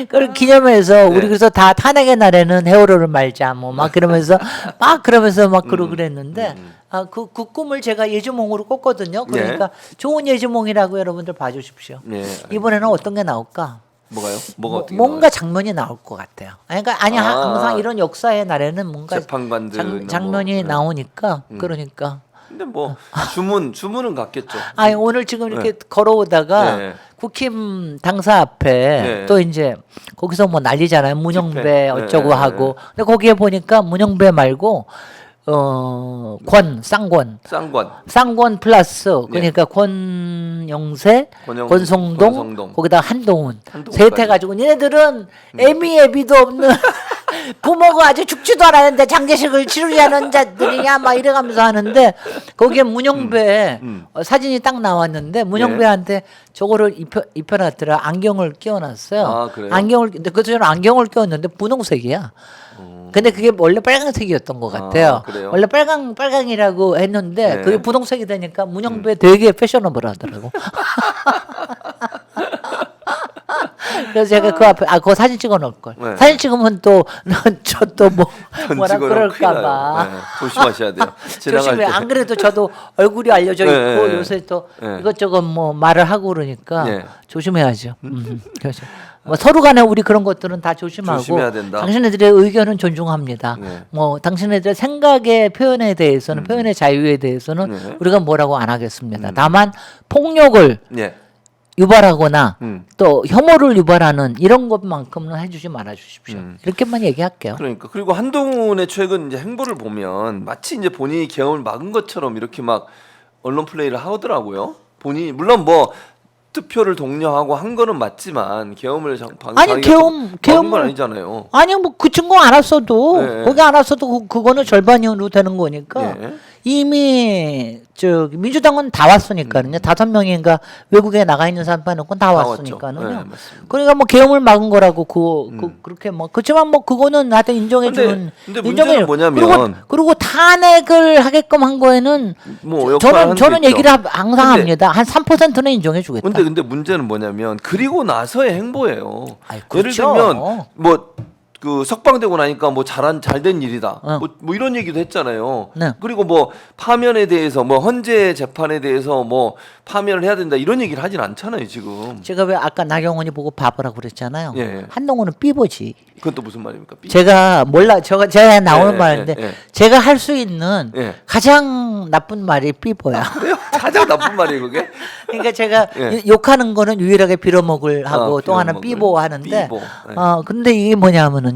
그걸 기념해서 네. 우리 그래서 다 탄핵의 날에는 헤어롤을 말자 뭐 막 그러면서 막 그러고 그랬는데 그 꿈을 제가 예지몽으로 꿨거든요. 그러니까 좋은 예지몽이라고 여러분들 봐주십시오. 네. 이번에는 어떤 게 나올까? 뭐가요? 뭐가 어떻게 뭔가 장면이 나올 것 같아요. 그러니까 아니 아. 항상 이런 역사의 날에는 뭔가 재판관들 장면이 뭐, 나오니까 그러니까. 근데 뭐 주문은 같겠죠. 아니 오늘 지금 이렇게 걸어오다가 네. 국힘 당사 앞에 네. 또 이제 거기서 뭐 난리잖아요. 문영배 집회. 어쩌고 네, 하고. 근데 거기에 보니까 문영배 말고 쌍권 플러스 그러니까 권영세, 권성동 거기다 한동훈 셋 해가지고 니네들은 애미애비도 없는 부모가 아주 죽지도 않았는데 장례식을 치르려는 자들이냐 막 이래가면서 하는데 거기에 문영배 사진이 딱 나왔는데 문영배한테 저거를 입혀놨더라. 안경을 끼워놨어요. 아, 그래요? 근데 그 저는 안경을 끼웠는데 분홍색이야. 근데 그게 원래 빨간색이었던 것 같아요. 그래요? 원래 빨강이라고 했는데 네. 그게 분홍색이 되니까 문영배 되게 패셔너블 하더라고. 그래서 제가 그 앞에 그거 사진 찍어 놓을 걸. 네. 사진 찍으면 또 저 또 뭐 뭐라 그럴까봐. 네, 조심하셔야 돼요. 지나갈 조심해. 때. 안 그래도 저도 얼굴이 알려져 있고 네. 요새 또 네. 이것저것 뭐 말을 하고 그러니까 네. 조심해야죠. 그렇죠. 뭐 서로 간에 우리 그런 것들은 다 조심하고 조심해야 된다. 당신네들의 의견은 존중합니다. 네. 뭐 당신네들의 생각의 표현에 대해서는 표현의 자유에 대해서는 네. 우리가 뭐라고 안 하겠습니다. 다만 폭력을 예. 유발하거나 음. 또 혐오를 유발하는 이런 것만큼은 해주지 말아 주십시오. 이렇게만 얘기할게요. 그러니까 그리고 한동훈의 최근 이제 행보를 보면 마치 이제 본인이 계엄을 막은 것처럼 이렇게 막 언론 플레이를 하더라고요. 본인이 물론 뭐 투표를 독려하고 한 거는 맞지만 계엄을 아니 막은 건 계엄을 아니잖아요. 아니 뭐 그 친구 안 왔어도 네. 거기 안 왔어도 그거는 절반 이후로 되는 거니까 예. 이미 저기 민주당은 다 왔으니까요. 5명인가 외국에 나가 있는 사람 빼놓고 다 왔죠. 왔으니까요. 네, 맞습니다. 그러니까 뭐 계엄을 막은 거라고 그렇게 뭐 그렇지만 뭐 그거는 하여튼 인정해주는 근데 문제는 뭐냐면 그리고 탄핵을 하게끔 한 거에는 뭐 역할을 하는 게 저는 있죠. 얘기를 항상 근데- 합니다. 한 3%는 인정해주겠다. 근데 문제는 뭐냐면 그리고 나서의 행보예요. 아이, 예를 그렇죠. 들면 뭐 그 석방되고 나니까 뭐 잘된 일이다. 뭐 이런 얘기도 했잖아요. 네. 그리고 뭐 파면에 대해서 뭐 헌재 재판에 대해서 뭐 파면을 해야 된다 이런 얘기를 하진 않잖아요 지금. 제가 왜 아까 나경원이 보고 바보라고 그랬잖아요. 예. 한동훈은 삐보지. 그건 또 무슨 말입니까? 제가 몰라 제가 나오는 예, 말인데 예. 제가 할 수 있는 예. 가장 나쁜 말이 삐보야. 그래요? 가장 나쁜 말이에요 그게. 그러니까 제가 예. 욕하는 거는 유일하게 빌어먹을 하고 또 하나 빌어먹을. 삐보 하는데 삐보. 예. 근데 이게 뭐냐면은요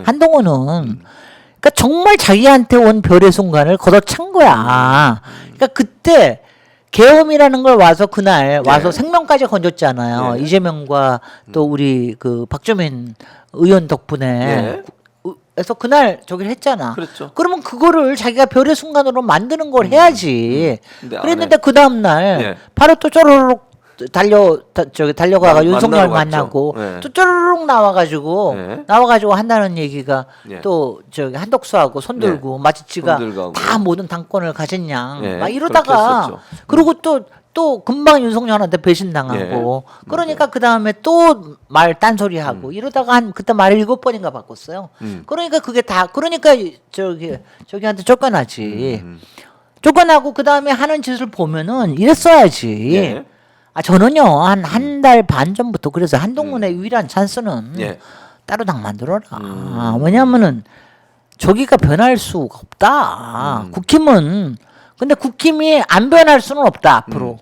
한동훈은 그러니까 정말 자기한테 온 별의 순간을 걷어찬 거야. 그러니까 그때 계엄이라는 걸 와서 그날 와서 생명까지 건졌잖아요. 예. 이재명과 또 우리 그 박주민 의원 덕분에 예. 그래서 그날 저기를 했잖아. 그렇죠. 그러면 그거를 자기가 별의 순간으로 만드는 걸 해야지. 근데 안 그랬는데 해. 그 다음 날 예. 바로 또 쪼르륵 달려가가 윤석열 만나러 갔죠. 만나고 예. 또 쪼르륵 나와가지고 한다는 얘기가 예. 또 저기 한덕수하고 손들고 마치 지가 손들고 다 모든 당권을 가진 양 예. 막 그렇게 이러다가 했었죠. 그리고 또 금방 윤석열한테 배신당하고 예. 그러니까 그 다음에 또 말 딴소리하고 이러다가 그때 말을 7번인가 바꿨어요. 그러니까 그게 다 그러니까 저기한테 쫓겨나지. 쫓겨나고 그 다음에 하는 짓을 보면은 이랬어야지. 예. 저는요 한 달 반 전부터 그래서 한동훈의 유일한 찬스는 예. 따로 당 만들어라. 왜냐하면은 저기가 변할 수가 없다. 국힘은 근데 국힘이 안 변할 수는 없다 앞으로.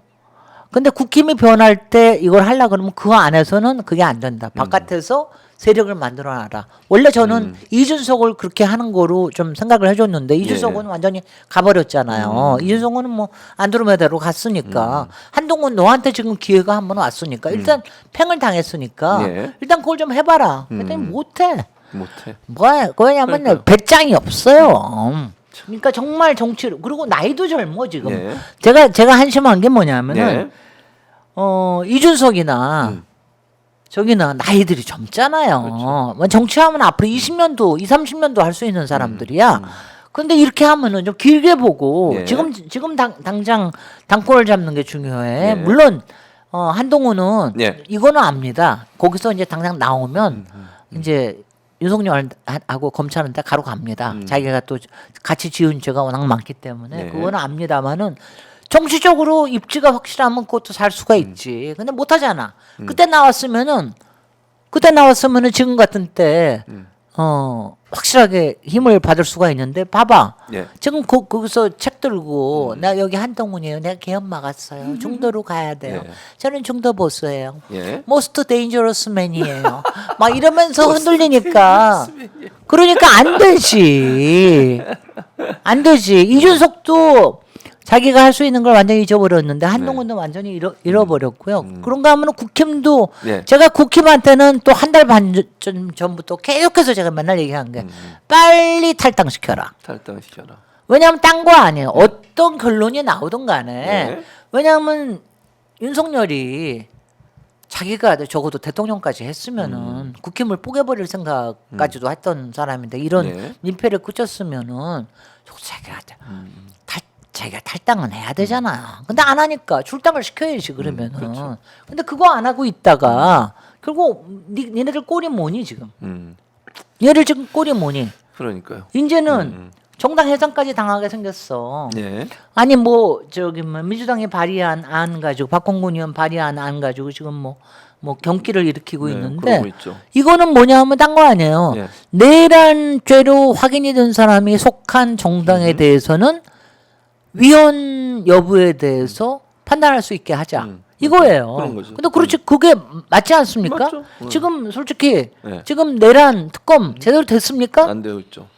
근데 국힘이 변할 때 이걸 하려 그러면 그 안에서는 그게 안 된다. 바깥에서 세력을 만들어놔라. 원래 저는 이준석을 그렇게 하는 거로 좀 생각을 해줬는데 이준석은 완전히 가버렸잖아요. 이준석은 뭐 안드로메다로 갔으니까 한동훈 너한테 지금 기회가 한 번 왔으니까 일단 팽을 당했으니까 예. 일단 그걸 좀 해봐라. 그랬더니 못해. 못해. 뭐냐면 그러니까요. 배짱이 없어요. 그러니까 정말 정치를 그리고 나이도 젊어 지금. 예. 제가 한심한 게 뭐냐면은 네. 이준석이나 저기나 나이들이 젊잖아요. 그렇죠. 뭐 정치하면 앞으로 20년도, 20, 30년도 할 수 있는 사람들이야. 근데 이렇게 하면은 좀 길게 보고 예. 지금 당장 당권을 잡는 게 중요해. 예. 물론 한동훈은 예. 이거는 압니다. 거기서 이제 당장 나오면 이제 윤석열하고 검찰한테 가로 갑니다. 자기가 또 같이 지은 죄가 워낙 많기 때문에 네. 그거는 압니다만은 정치적으로 입지가 확실하면 그것도 살 수가 있지. 근데 못 하잖아. 그때 나왔으면은 지금 같은 때 확실하게 힘을 받을 수가 있는데 봐봐. 예. 지금 거기서 책 들고 나 여기 한동훈이에요. 내가 개헌 막았어요. 중도로 가야 돼요. 예. 저는 중도 보수예요. 예. Most dangerous man이에요. 막 이러면서 흔들리니까 그러니까 안 되지. 안 되지. 이준석도 자기가 할 수 있는 걸 완전히 잊어버렸는데 한동훈도 완전히 잃어버렸고요. 그런가 하면 국힘도 네. 제가 국힘한테는 또 한 달 반 전부터 계속해서 제가 맨날 얘기한 게 빨리 탈당시켜라. 탈당시켜라. 왜냐하면 딴 거 아니에요. 어떤 결론이 나오든 간에. 네. 왜냐하면 윤석열이 자기가 적어도 대통령까지 했으면은 국힘을 뽀개버릴 생각까지도 했던 사람인데 이런 네. 민폐를 끼쳤으면은 자기가 탈당은 해야 되잖아요. 근데 안 하니까 출당을 시켜야지 그러면은. 그렇죠. 근데 그거 안 하고 있다가 결국 니네들 꼴이 뭐니 지금? 얘를 지금 꼴이 뭐니? 그러니까요. 이제는 정당 해산까지 당하게 생겼어. 예. 아니 뭐 저기 뭐 민주당이 발의한 안 가지고 박홍근 의원 발의한 안 가지고 지금 뭐 경기를 일으키고 네, 있는데 그러고 있죠. 이거는 뭐냐 하면 딴 거 아니에요. 예. 내란죄로 확인이 된 사람이 속한 정당에 대해서는 위헌 여부에 대해서 판단할 수 있게 하자. 이거예요. 그런 거죠. 근데 그렇지 그게 맞지 않습니까? 맞죠. 지금 솔직히 네. 지금 내란 특검 제대로 됐습니까? 안 되어 있죠.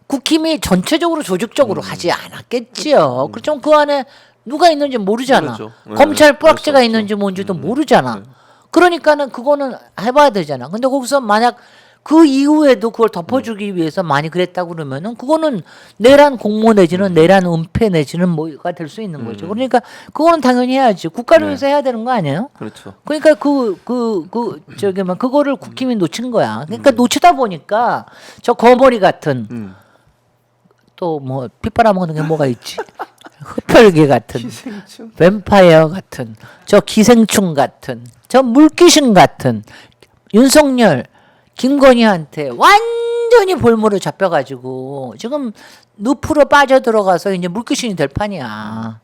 국힘이 전체적으로 조직적으로 하지 않았겠지요. 그렇지만 그 안에 누가 있는지 모르잖아. 모르죠. 네, 검찰 알 뿌락지가 수 없죠. 있는지 뭔지도 모르잖아. 그러니까는 그거는 해봐야 되잖아. 근데 거기서 만약 그 이후에도 그걸 덮어주기 위해서 많이 그랬다고 그러면은 그거는 내란 공모 내지는 내란 은폐 내지는 뭐가 될 수 있는 거죠. 그러니까 그거는 당연히 해야지. 국가를 위해서 해야 되는 거 아니에요? 그렇죠. 그러니까 그거를 국힘이 놓친 거야. 그러니까 놓치다 보니까 저 거머리 같은 또 뭐 핏바라먹는 게 뭐가 있지? 흡혈귀 같은, 기생충. 뱀파이어 같은, 저 기생충 같은, 저 물귀신 같은 윤석열, 김건희한테 완전히 볼모로 잡혀가지고 지금 늪으로 빠져들어가서 이제 물귀신이 될 판이야.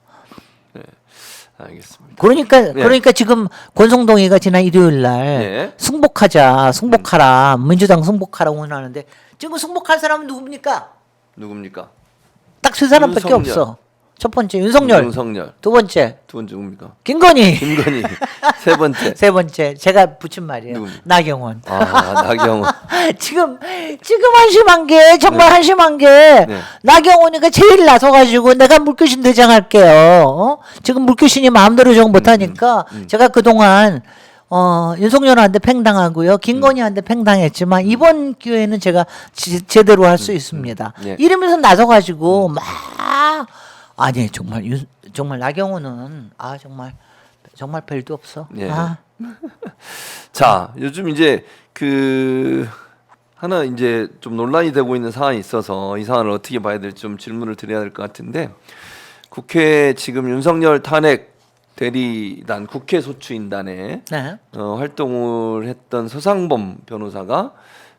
알겠습니다. 그러니까 지금 권성동이가 지난 일요일 날 예. 승복하라, 민주당 승복하라 원하는데 지금 승복할 사람은 누굽니까? 누굽니까? 딱 세 사람밖에 윤석열. 없어. 첫 번째 윤석열, 윤석열. 두 번째 두 번째 누굽니까? 김건희, 김건희. 세 번째. 세 번째 제가 붙인 말이에요. 누굽니까? 나경원. 아, 나경원. 지금 한심한 게 정말 한심한 게 나경원이가 제일 나서가지고 내가 물귀신 대장할게요. 지금 물귀신이 마음대로 정 못하니까 제가 그동안 윤석열한테 팽당하고요, 김건희한테 팽당했지만 이번 기회에는 제가 제대로 할 수 있습니다. 예. 이러면서 나서가지고 막 아니 정말 나경원은 정말 별도 없어. 예. 자, 요즘 이제 하나 이제 좀 논란이 되고 있는 사안이 있어서 이 사안을 어떻게 봐야 될지 좀 질문을 드려야 될 것 같은데, 국회 지금 윤석열 탄핵 대리단 국회 소추인단에 네. 활동을 했던 서상범 변호사가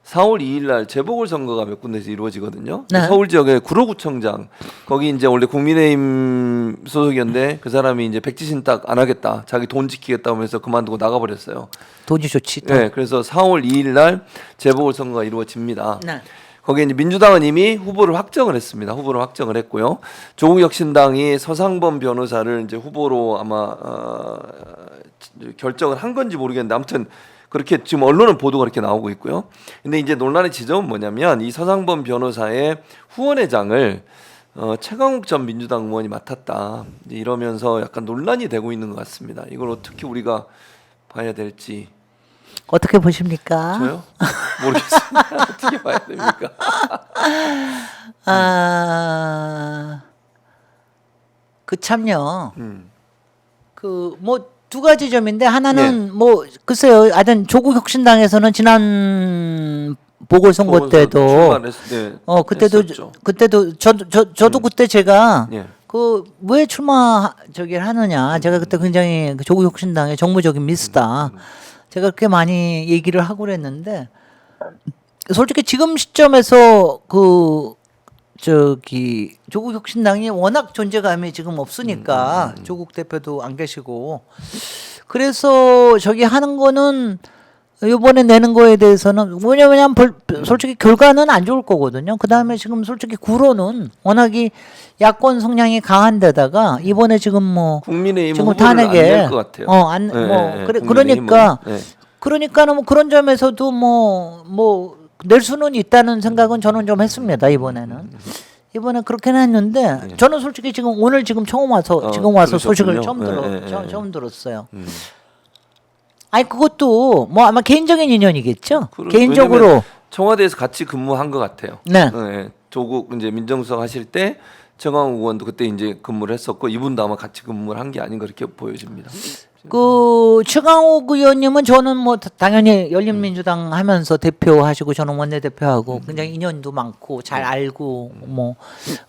4월 2일 날 재보궐선거가 몇 군데서 이루어지거든요. 네. 서울 지역의 구로구청장, 거기 이제 원래 국민의힘 소속이었는데 그 사람이 이제 백지신탁 안 하겠다, 자기 돈 지키겠다 하면서 그만두고 나가버렸어요. 돈이 좋지. 또. 네, 그래서 4월 2일 날 재보궐선거가 이루어집니다. 네. 거기에 이제 민주당은 이미 후보를 확정을 했습니다. 후보를 확정을 했고요. 조국혁신당이 서상범 변호사를 이제 후보로 아마 결정을 한 건지 모르겠는데 아무튼 그렇게 지금 언론은 보도가 그렇게 나오고 있고요. 근데 이제 논란의 지점은 뭐냐면 이 서상범 변호사의 후원회장을 최강욱 전 민주당 의원이 맡았다. 이제 이러면서 약간 논란이 되고 있는 것 같습니다. 이걸 어떻게 우리가 봐야 될지. 어떻게 보십니까? 저요? 모르겠습니다. 어떻게 봐야 됩니까? 그 참요. 그 뭐 두 가지 점인데 하나는 뭐 글쎄요. 하여튼 조국혁신당에서는 지난 보궐선거 때도 그때도 저도 그때 제가 그 왜 출마 저기를 하느냐. 제가 그때 굉장히 그 조국혁신당의 정무적인 미스다. 제가 그렇게 많이 얘기를 하고 그랬는데 솔직히 지금 시점에서 그 저기 조국혁신당이 워낙 존재감이 지금 없으니까 조국 대표도 안 계시고 그래서 저기 하는 거는 이번에 내는 거에 대해서는 왜냐면 솔직히 결과는 안 좋을 거거든요. 그 다음에 지금 솔직히 구로는 워낙이 야권 성향이 강한 데다가 이번에 지금 뭐 국민의힘 지금 후보를 안 낼 것 같아요. 그러니까 그러니까는 뭐 그런 점에서도 뭐 낼 수는 있다는 생각은 저는 좀 했습니다. 이번에는 그렇게는 했는데 저는 솔직히 지금 오늘 지금 처음 와서 소식을 처음 들었어요. 아니 그것도 뭐 아마 개인적인 인연이겠죠. 개인적으로 청와대에서 같이 근무한 것 같아요. 네. 조국 이제 민정수석 하실 때 최강욱 의원도 그때 이제 근무를 했었고 이분도 아마 같이 근무를 한 게 아닌가 그렇게 보여집니다. 그 최강욱 의원님은 저는 뭐 당연히 열린민주당 하면서 대표하시고 저는 원내대표하고 굉장히 인연도 많고 잘 알고 뭐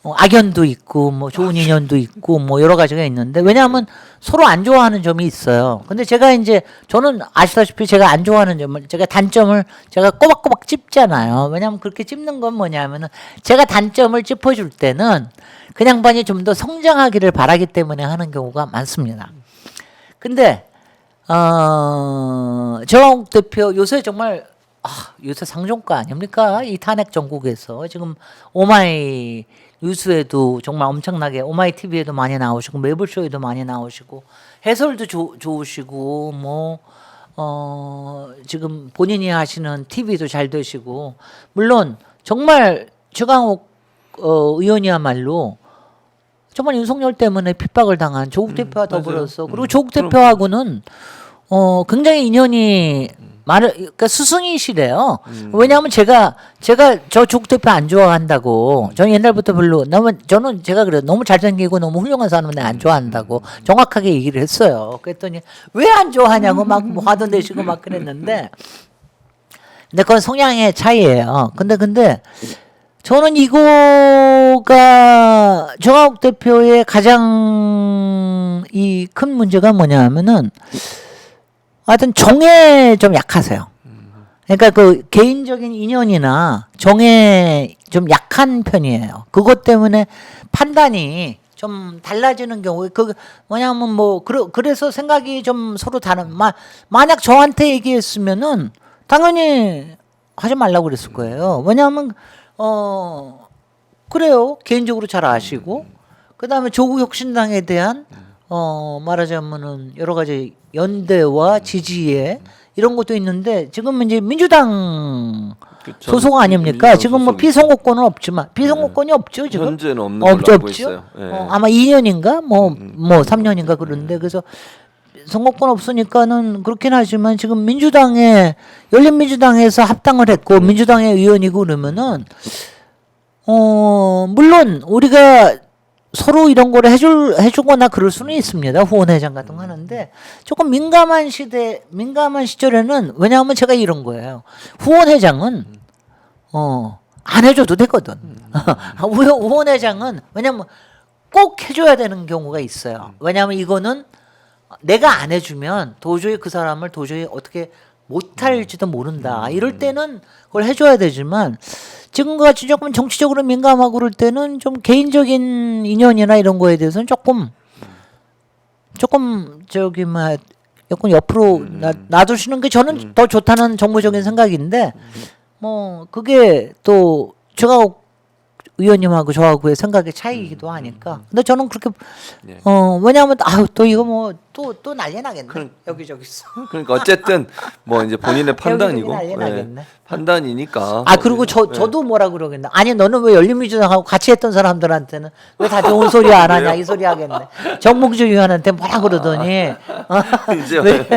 악연도 있고 뭐 좋은 인연도 있고 뭐 여러 가지가 있는데 왜냐하면 서로 안 좋아하는 점이 있어요. 근데 제가 이제 저는 아시다시피 제가 안 좋아하는 점을 제가 단점을 제가 꼬박꼬박 찝잖아요. 왜냐하면 그렇게 찝는 건 뭐냐면은 제가 단점을 짚어줄 때는 그 양반이 좀 더 성장하기를 바라기 때문에 하는 경우가 많습니다. 근데 정홍 대표 요새 정말 요새 상종가 아닙니까? 이 탄핵 전국에서 지금 오마이 뉴스에도 정말 엄청나게 오마이 TV에도 많이 나오시고 매불쇼에도 많이 나오시고 해설도 좋으시고 뭐 지금 본인이 하시는 TV도 잘 되시고 물론 정말 최강욱 의원이야말로 정말 윤석열 때문에 핍박을 당한 조국 대표와 더불어서 그리고 조국 대표하고는 굉장히 인연이 그러니까 스승이시래요. 왜냐하면 제가 저 조국 대표 안 좋아한다고 저는 옛날부터 저는 제가 그래요. 너무 잘생기고 너무 훌륭한 사람은 안 좋아한다고 정확하게 얘기를 했어요. 그랬더니 왜 안 좋아하냐고 막 화도 내시고 막 그랬는데 근데 그건 성향의 차이예요. 근데 저는 이거가 정황욱 대표의 가장 이 큰 문제가 뭐냐면은 하여튼 정에 좀 약하세요. 그러니까 그 개인적인 인연이나 정에 좀 약한 편이에요. 그것 때문에 판단이 좀 달라지는 경우에 그 뭐냐면 뭐 그래서 생각이 좀 서로 다른 만약 저한테 얘기했으면은 당연히 하지 말라고 그랬을 거예요. 왜냐하면 그래요. 개인적으로 잘 아시고 그다음에 조국혁신당에 대한 말하자면은 여러 가지 연대와 지지에 이런 것도 있는데 지금 이제 민주당 소속 아닙니까? 지금 뭐 피선거권은 없지만 피선거권이 없죠 지금. 현재는 없는 걸로 알고 있어요. 아마 2년인가 뭐 3년인가 그런데 그래서 선거권 없으니까는 그렇긴 하지만 지금 열린민주당에서 합당을 했고 민주당의 의원이고 그러면은 물론 우리가 서로 이런 거를 해주거나 그럴 수는 있습니다. 후원회장 같은 거 하는데 조금 민감한 시절에는 왜냐하면 제가 이런 거예요. 후원회장은 안 해줘도 되거든. 후원회장은 왜냐면 꼭 해줘야 되는 경우가 있어요. 왜냐하면 이거는 내가 안 해주면 도저히 그 사람을 어떻게 못할지도 모른다. 이럴 때는 그걸 해줘야 되지만 지금과 같이 조금 정치적으로 민감하고 그럴 때는 좀 개인적인 인연이나 이런 거에 대해서는 조금 조금 옆으로 놔두시는 게 저는 더 좋다는 정무적인 생각인데 뭐 그게 또 최강욱 의원님하고 저하고의 생각의 차이이기도 하니까. 근데 저는 그렇게 예. 왜냐하면 또 이거 뭐 또 난리 나겠네. 여기저기서. 그러니까 어쨌든 뭐 이제 본인의 판단이고 난리 나겠네. 판단이니까. 그리고 저도 뭐라 그러겠네. 아니 너는 왜 열린민주당하고 같이 했던 사람들한테는 왜 다 좋은 소리 안 하냐 이 소리 하겠네. 정몽주 의원한테 뭐라 그러더니 이제 왜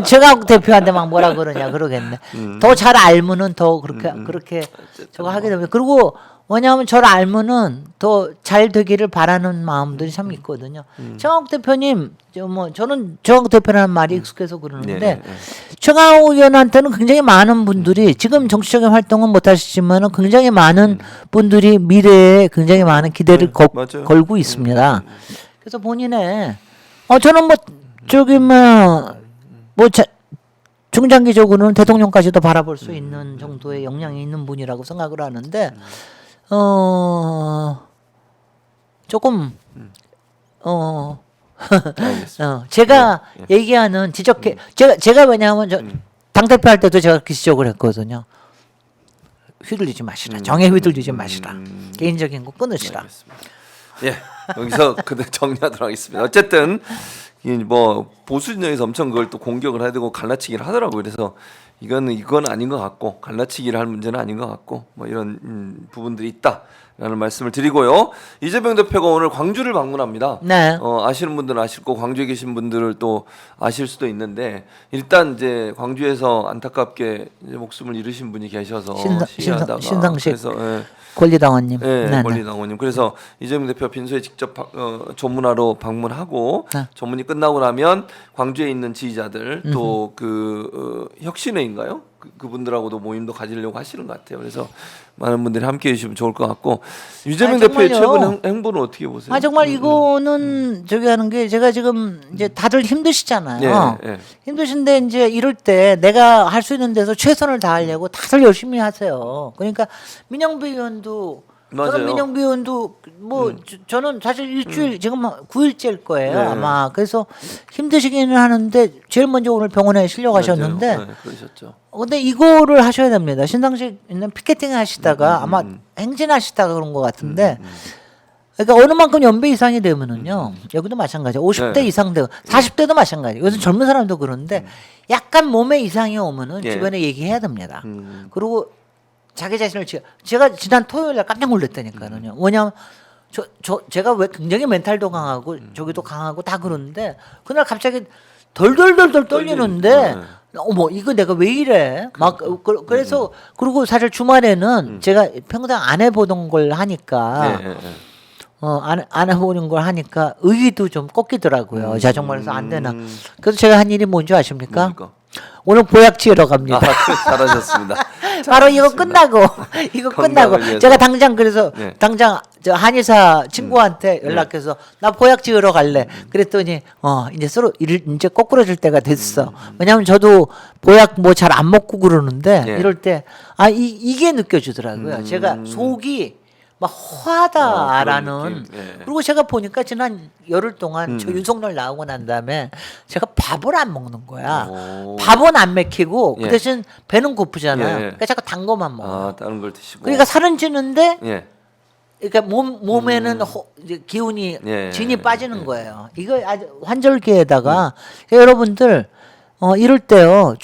최강욱 대표한테 막 뭐라 그러냐 그러겠네. 더 잘 알면은 더 그렇게 저거 하게 됩니다. 그리고 왜냐하면 저를 알면은 더 잘 되기를 바라는 마음들이 참 있거든요. 최강욱 대표님, 저는 최강욱 대표라는 말이 익숙해서 그러는데 네. 최강욱 의원한테는 굉장히 많은 분들이 지금 정치적인 활동은 못하시지만은 굉장히 많은 분들이 미래에 굉장히 많은 기대를 맞아요. 걸고 있습니다. 그래서 본인의 저는 중장기적으로는 대통령까지도 바라볼 수 있는 정도의 역량이 있는 분이라고 생각을 하는데 조금 알겠습니다. 제가 얘기하는 지적해 제가 왜냐하면 당 대표 할 때도 제가 그 지적을 했거든요. 휘둘리지 마시라. 정에 휘둘리지 마시라. 개인적인 거 끊으시라. 알겠습니다. 예, 여기서 그대 정리하도록 하겠습니다. 어쨌든 뭐 보수 진영에서 엄청 그걸 또 공격을 해야 되고 갈라치기를 하더라고요. 그래서 이건 아닌 것 같고 갈라치기를 할 문제는 아닌 것 같고 뭐 이런 부분들이 있다라는 말씀을 드리고요. 이재명 대표가 오늘 광주를 방문합니다. 네. 아시는 분들은 아실 거고 광주에 계신 분들을 또 아실 수도 있는데 일단 이제 광주에서 안타깝게 이제 목숨을 잃으신 분이 계셔서 시위하다가 신상식 그래서 권리당원님. 네, 권리당원님. 그래서 이재명 대표 빈소에 직접 조문하러 방문하고 네. 조문이 끝나고 나면 광주에 있는 지지자들 또 혁신회인가요? 그분들하고도 모임도 가지려고 하시는 것 같아요. 그래서 많은 분들이 함께해 주시면 좋을 것 같고 이재명 대표의 최근 행보는 어떻게 보세요? 정말 이거는 저기 하는 게 제가 지금 이제 다들 힘드시잖아요. 예. 힘드신데 이제 이럴 때 내가 할 수 있는 데서 최선을 다하려고 다들 열심히 하세요. 그러니까 민영배 의원도 맞아요. 저는 민영배 의원도 저는 사실 일주일 지금 9일째일 거예요. 네. 아마 그래서 힘드시기는 하는데 제일 먼저 오늘 병원에 실려가셨는데 맞아요. 네, 그러셨죠. 근데 이거를 하셔야 됩니다. 신당식 있는 피켓팅 하시다가 아마 행진하시다가 그런 것 같은데 그러니까 어느 만큼 연배 이상이 되면은요 여기도 마찬가지 50대 네. 이상 되고 40대도 마찬가지. 요즘 젊은 사람도 그러는데 약간 몸에 이상이 오면은 예. 주변에 얘기해야 됩니다. 그리고 자기 자신을 제가 지난 토요일에 깜짝 놀랐다니까요. 왜냐면 제가 왜 굉장히 멘탈도 강하고 저기도 강하고 다 그러는데 그날 갑자기 덜덜덜덜 떨리는데 어머 이거 내가 왜 이래 막 그래서 그리고 사실 주말에는 제가 평생 안 해보던 걸 하니까 안 해보는 걸 하니까 의의도 좀 꺾이더라고요. 자정말에서 안 되나. 그래서 제가 한 일이 뭔지 아십니까? 뭡니까? 오늘 보약 지으러 갑니다. 잘하셨습니다. 바로 이거 끝나고 건강을 제가 당장 그래서 네. 당장 저 한의사 친구한테 연락해서 나 보약 지으러 갈래. 그랬더니 이제 서로 이제 거꾸러질 때가 됐어. 왜냐하면 저도 보약 뭐 잘 안 먹고 그러는데 예. 이럴 때 이게 느껴지더라고요. 제가 속이 막 허하다라는 그런 느낌. 예. 그리고 제가 보니까 지난 열흘 동안 저 윤석열 나오고 난 다음에 제가 밥을 안 먹는 거야. 오. 밥은 안 먹히고 예. 그 대신 배는 고프잖아요. 예. 그러니까 자꾸 단 거만 먹어. 다른 걸 드시고. 그러니까 살은 찌는데 예. 그러니까 몸에는 이제 기운이 예. 진이 빠지는 거예요. 이거 아주 환절기에다가 여러분들 이럴 때요.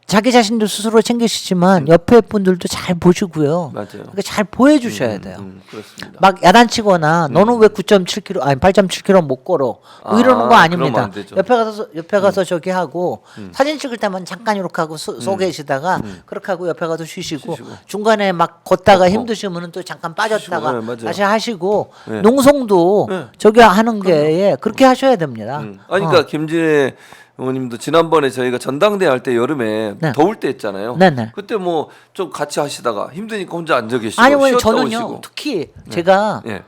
자기 자신도 스스로 챙기시지만 옆에 분들도 잘 보시고요. 맞아요. 그러니까 잘 보여주셔야 돼요. 그렇습니다. 막 야단치거나 너는 왜 9.7km 아니 8.7km 못 걸어 뭐 이러는 거 그러면 아닙니다. 안 되죠. 옆에 가서 저기 하고 사진 찍을 때만 잠깐 이렇게 하고 서 계시다가 그렇게 하고 옆에 가서 쉬시고 중간에 막 걷다가 힘드시면은 또 잠깐 빠졌다가 쉬시고, 네, 맞아요. 다시 하시고 네. 농성도 네. 저기 하는 게 그렇게 하셔야 됩니다. 그러니까 김진애 의원님도 지난번에 저희가 전당대회 할 때 여름에 네. 더울 때 했잖아요. 네네. 그때 뭐 좀 같이 하시다가 힘드니까 혼자 앉아 계시고 아니 왜 쉬었다 저는요 오시고. 특히 제가 예.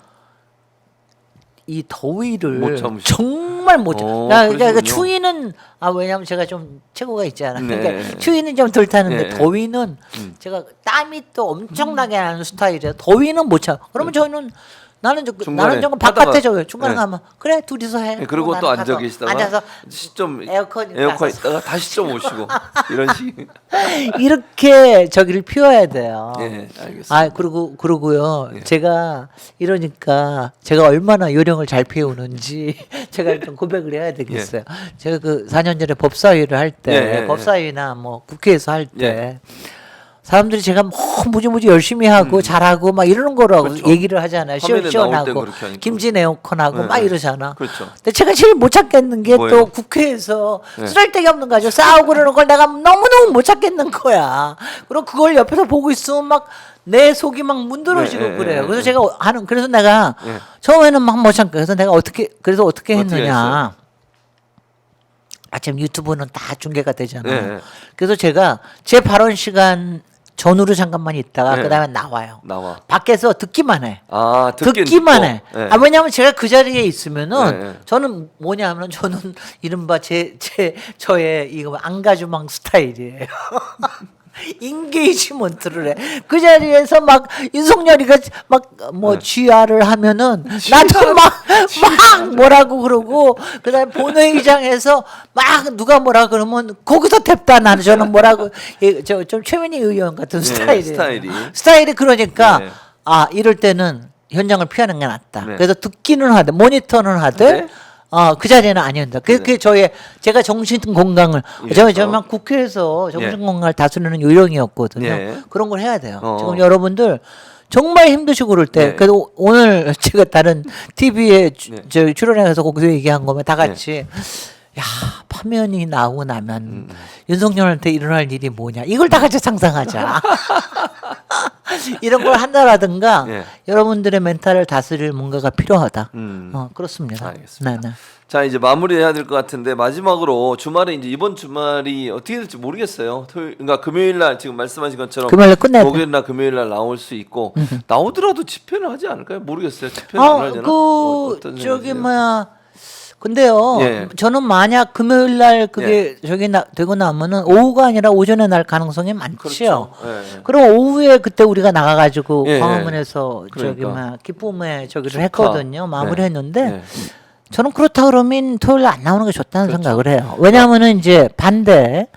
이 더위를 못 참으시고. 정말 못 참. 그러니까 그러시군요. 추위는 왜냐면 제가 좀 체구가 있잖아요. 네. 그러니까 추위는 좀 덜 타는데 네. 더위는 제가 땀이 또 엄청나게 나는 스타일이에요. 더위는 못 참. 그러면 저는 나는 중간에 좀 바깥에 하다가- 저기 중간에 네. 가면 그래 둘이서 해. 네, 그리고 나는 또 앉아 가서 계시다가 앉아서 좀 에어컨 에어컨 가서. 있다가 다시 좀 오시고 이런 식. 이렇게 저기를 피워야 돼요. 예, 알겠습니다. 아 그러고요. 제가 이러니까 제가 얼마나 요령을 잘 피우는지 제가 좀 고백을 해야 되겠어요. 제가 그 4년 전에 법사위를 할 때 예, 예, 법사위나 뭐 국회에서 할 때 예. 사람들이 제가 뭐 무지무지 열심히 하고 잘하고 막 이러는 거라고 그렇죠. 얘기를 하잖아요. 화면에 나올 땐 시원시원하고 그렇게 하니까. 김진 에어컨하고 네, 막 네. 이러잖아. 그렇죠. 근데 제가 제일 못 찾겠는 게 뭐예요? 또 국회에서 네. 쓰잘데기 없는 거죠. 싸우고 그러는 걸 내가 너무너무 못 찾겠는 거야. 그리고 그걸 옆에서 보고 있으면 막 내 속이 막 문드러지고 네, 네, 그래요. 네, 그래서 네. 제가 그래서 내가 네. 처음에는 막 못 참고 그래서 내가 어떻게 했느냐. 했어요? 아침 유튜브는 다 중계가 되잖아요. 네, 네. 그래서 제가 제 발언 시간 전후로 잠깐만 있다가 네. 그다음에 나와요. 나와. 밖에서 듣기만 해. 아, 듣긴 듣기만 듣고. 해. 네. 아 왜냐하면 제가 그 자리에 있으면은 네, 네. 저는 뭐냐면 저는 이른바 저의 이거 안가주망 스타일이에요. 인게이지먼트를 해. 그 자리에서 막 윤석열이가 막 뭐 네. GR을 하면은 나도 막 뭐라고 그러고 그다음에 본회의장에서 막 누가 뭐라 그러면 거기서 탭다 나는 저는 뭐라고 좀 최민희 의원 같은 스타일이에요. 스타일이 그러니까 네. 아 이럴 때는 현장을 피하는 게 낫다. 네. 그래서 듣기는 하되 모니터는 하되 네. 그 자리는 아니었다. 그게 제가 정신 건강을 저만 국회에서 정신 건강을 다스리는 요령이었거든요. 네. 그런 걸 해야 돼요. 어. 지금 여러분들 정말 힘드시고 그럴 때 네. 그래도 오늘 제가 다른 TV에 네. 저 출연해서 거기서 얘기한 거면 다 같이 야 파면이 나오고 나면 윤석열한테 일어날 일이 뭐냐 이걸 다 같이 상상하자. 이런 걸 한다라든가 네. 여러분들의 멘탈을 다스릴 뭔가가 필요하다. 그렇습니다. 알겠습니다. 네, 네. 자, 이제 마무리해야 될 것 같은데 마지막으로 주말에 이제 이번 주말이 어떻게 될지 모르겠어요. 그러니까 금요일 날 지금 말씀하신 것처럼 금요일에 끝내야 돼. 목요일 날 금요일 날 나올 수 있고 나오더라도 집회는 하지 않을까요? 모르겠어요. 집회는 안 하려나? 어떤 저기 생각이세요? 뭐야. 근데요. 예. 저는 만약 금요일 날 그게 되고 나면은 오후가 아니라 오전에 날 가능성이 많죠. 그렇죠. 예. 그럼 오후에 그때 우리가 나가가지고 예, 광화문에서 저기 그러니까. 뭐야 기쁨의 저기를 축하. 했거든요. 마무리했는데 네. 저는 그렇다 그러면 토요일 날 안 나오는 게 좋다는 생각을 해요. 왜냐하면은 이제 반대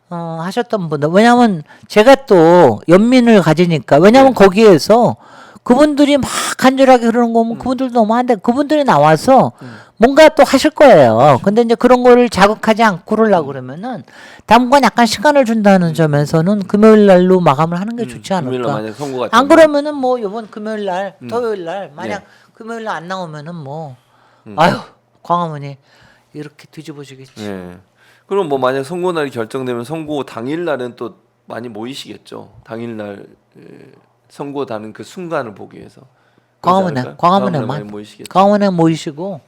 하셨던 분들 왜냐하면 제가 또 연민을 가지니까 왜냐하면 거기에서 그분들이 막 간절하게 그러는 거 보면 그분들도 너무 한데 그분들이 나와서 뭔가 또 하실 거예요. 근데 이제 그런 거를 자극하지 않고 그러려고 그러면은 당분간 약간 시간을 준다는 점에서는 금요일 날로 마감을 하는 게 좋지 금요일 날 않을까. 만약 선거가 안 되면. 그러면은 뭐 이번 금요일 날, 토요일 날 만약 금요일 날 안 나오면은 뭐 아유 광화문이 이렇게 뒤집어지겠지. 예. 그럼 뭐 만약 선거 날이 결정되면 선거 당일 날은 또 많이 모이시겠죠. 당일 날 선고하는 그 순간을 보기 위해서. 광화문에 많이 모이시겠죠. 광화문에 모이시고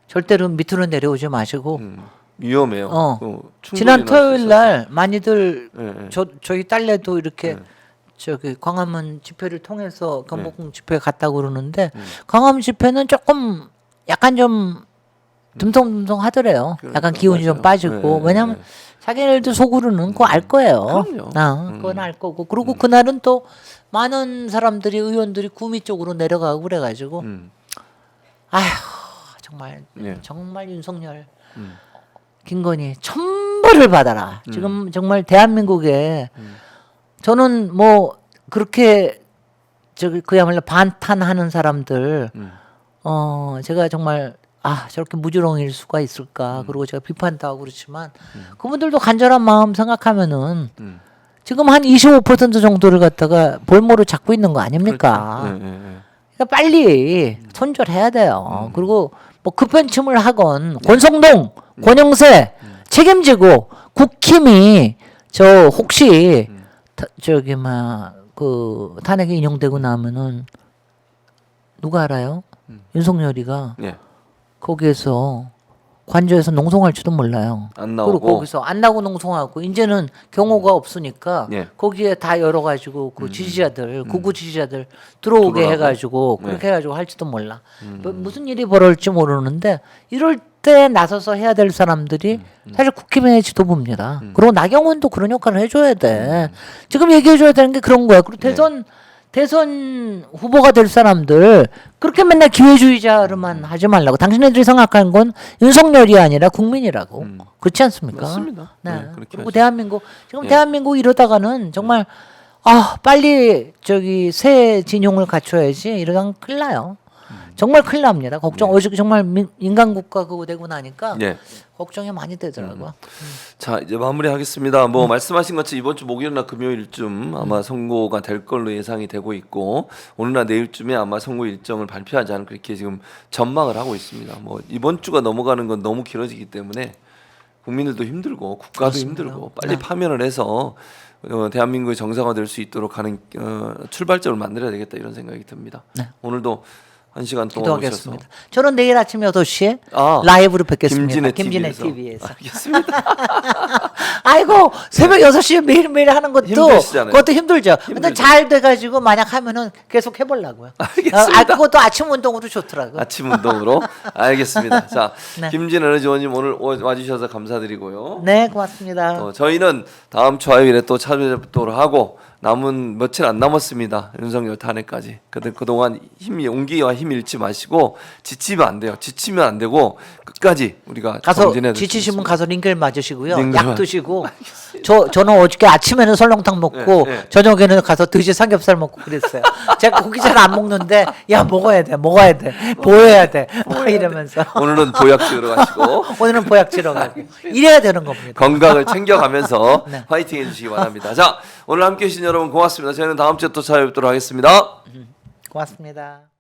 절대로 밑으로 내려오지 마시고 위험해요. 충분히 지난 날수 토요일 있어서. 날 많이들 예. 저희 딸내도 이렇게 저기 광화문 집회를 통해서 경복궁 집회 갔다고 그러는데 광화문 집회는 조금 약간 좀 듬성듬성하더래요. 그러니까, 약간 기운이 좀 맞아요. 빠지고 네, 왜냐면 자기네들도 속으로는 그거 알 거예요. 그럼요. 그건 알 거고 그리고 그날은 또 많은 사람들이 의원들이 구미 쪽으로 내려가고 그래가지고 아휴 정말 예. 정말 윤석열 김건희 천벌을 받아라. 지금 정말 대한민국에 저는 뭐 그렇게 저기 그야말로 반탄하는 사람들 제가 정말 저렇게 무지렁일 수가 있을까 그리고 제가 비판도 하고 그렇지만 그분들도 간절한 마음 생각하면은 지금 한 25% 정도를 갖다가 볼모로 잡고 있는 거 아닙니까? 그렇죠. 그러니까 빨리 손절해야 돼요. 그리고 뭐 급변침을 하건 권성동, 권영세 책임지고 국힘이 저 혹시 저기 그 탄핵이 인용되고 나면은 누가 알아요? 윤석열이가 예. 거기에서 관저에서 농성할지도 몰라요. 안 나오고. 그리고 거기서 안 나고 농성하고 이제는 경호가 없으니까 예. 거기에 다 열어가지고 그 지지자들 구구 지지자들 들어오게 들어오라고? 해가지고 네. 그렇게 해가지고 할지도 몰라. 뭐 무슨 일이 벌어질지 모르는데 이럴 때 나서서 해야 될 사람들이 사실 국힘의 지도부입니다. 그리고 나경원도 그런 역할을 해줘야 돼. 지금 얘기해줘야 되는 게 그런 거야. 그리고 대선 대선 후보가 될 사람들 그렇게 맨날 기회주의자로만 하지 말라고. 당신네들이 생각하는 건 윤석열이 아니라 국민이라고. 그렇지 않습니까? 맞습니다. 네. 네, 그렇게 그리고 하죠. 대한민국 지금 예. 대한민국 이러다가는 정말 빨리 저기 새 진용을 갖춰야지 이러다가 큰일 나요. 정말 큰일 납니다. 걱정 어저께 정말 인간국가 그거 되고 나니까 예. 걱정이 많이 되더라고요. 자 이제 마무리하겠습니다. 뭐 말씀하신 것처럼 이번 주 목요일이나 금요일쯤 아마 선고가 될 걸로 예상이 되고 있고 오늘이나 내일쯤에 아마 선고 일정을 발표하지 않을까 그렇게 지금 전망을 하고 있습니다. 뭐 이번 주가 넘어가는 건 너무 길어지기 때문에 국민들도 힘들고 국가도 그렇습니다. 힘들고 빨리 파면을 해서 대한민국이 정상화될 수 있도록 하는 출발점을 만들어야 되겠다 이런 생각이 듭니다. 오늘도 1시간 동안 오셔서 기도하겠습니다. 저는 내일 아침 8시에 아, 라이브로 뵙겠습니다. 김진애 TV에서. 알겠습니다. 아이고 새벽 6시에 매일매일 하는 것도 힘드시잖아요. 그것도 힘들죠. 근데 힘들죠. 잘 돼가지고 만약 하면은 계속 해보려고요. 알겠습니다. 그것도 아침 운동으로 좋더라고요. 아침 운동으로 알겠습니다. 자, 네. 김진애 의원님 오늘 와주셔서 감사드리고요. 네, 고맙습니다. 저희는 다음 주 화요일에 또 찾아뵙도록 하고 남은 며칠 안 남았습니다. 윤석열 탄핵까지. 근데 그동안 용기와 힘 잃지 마시고 지치면 안 돼요. 지치면 안 되고 끝까지 우리가 가서 정진해야 될 수 지치시면 있습니다. 가서 링겔 맞으시고요. 링겔 약 드시고. 저는 어저께 아침에는 설렁탕 먹고 네. 저녁에는 가서 돼지 삼겹살 먹고 그랬어요. 제가 고기 잘 안 먹는데 야 먹어야 돼 보여야 돼 막 이러면서 오늘은 보약 찍으러 가시고 오늘은 보약 치러 가고 이래야 되는 겁니다. 건강을 챙겨가면서 네. 화이팅 해주시기 바랍니다. 자, 오늘 함께해 주신 여러분 고맙습니다. 저희는 다음 주에 또 찾아뵙도록 하겠습니다. 고맙습니다.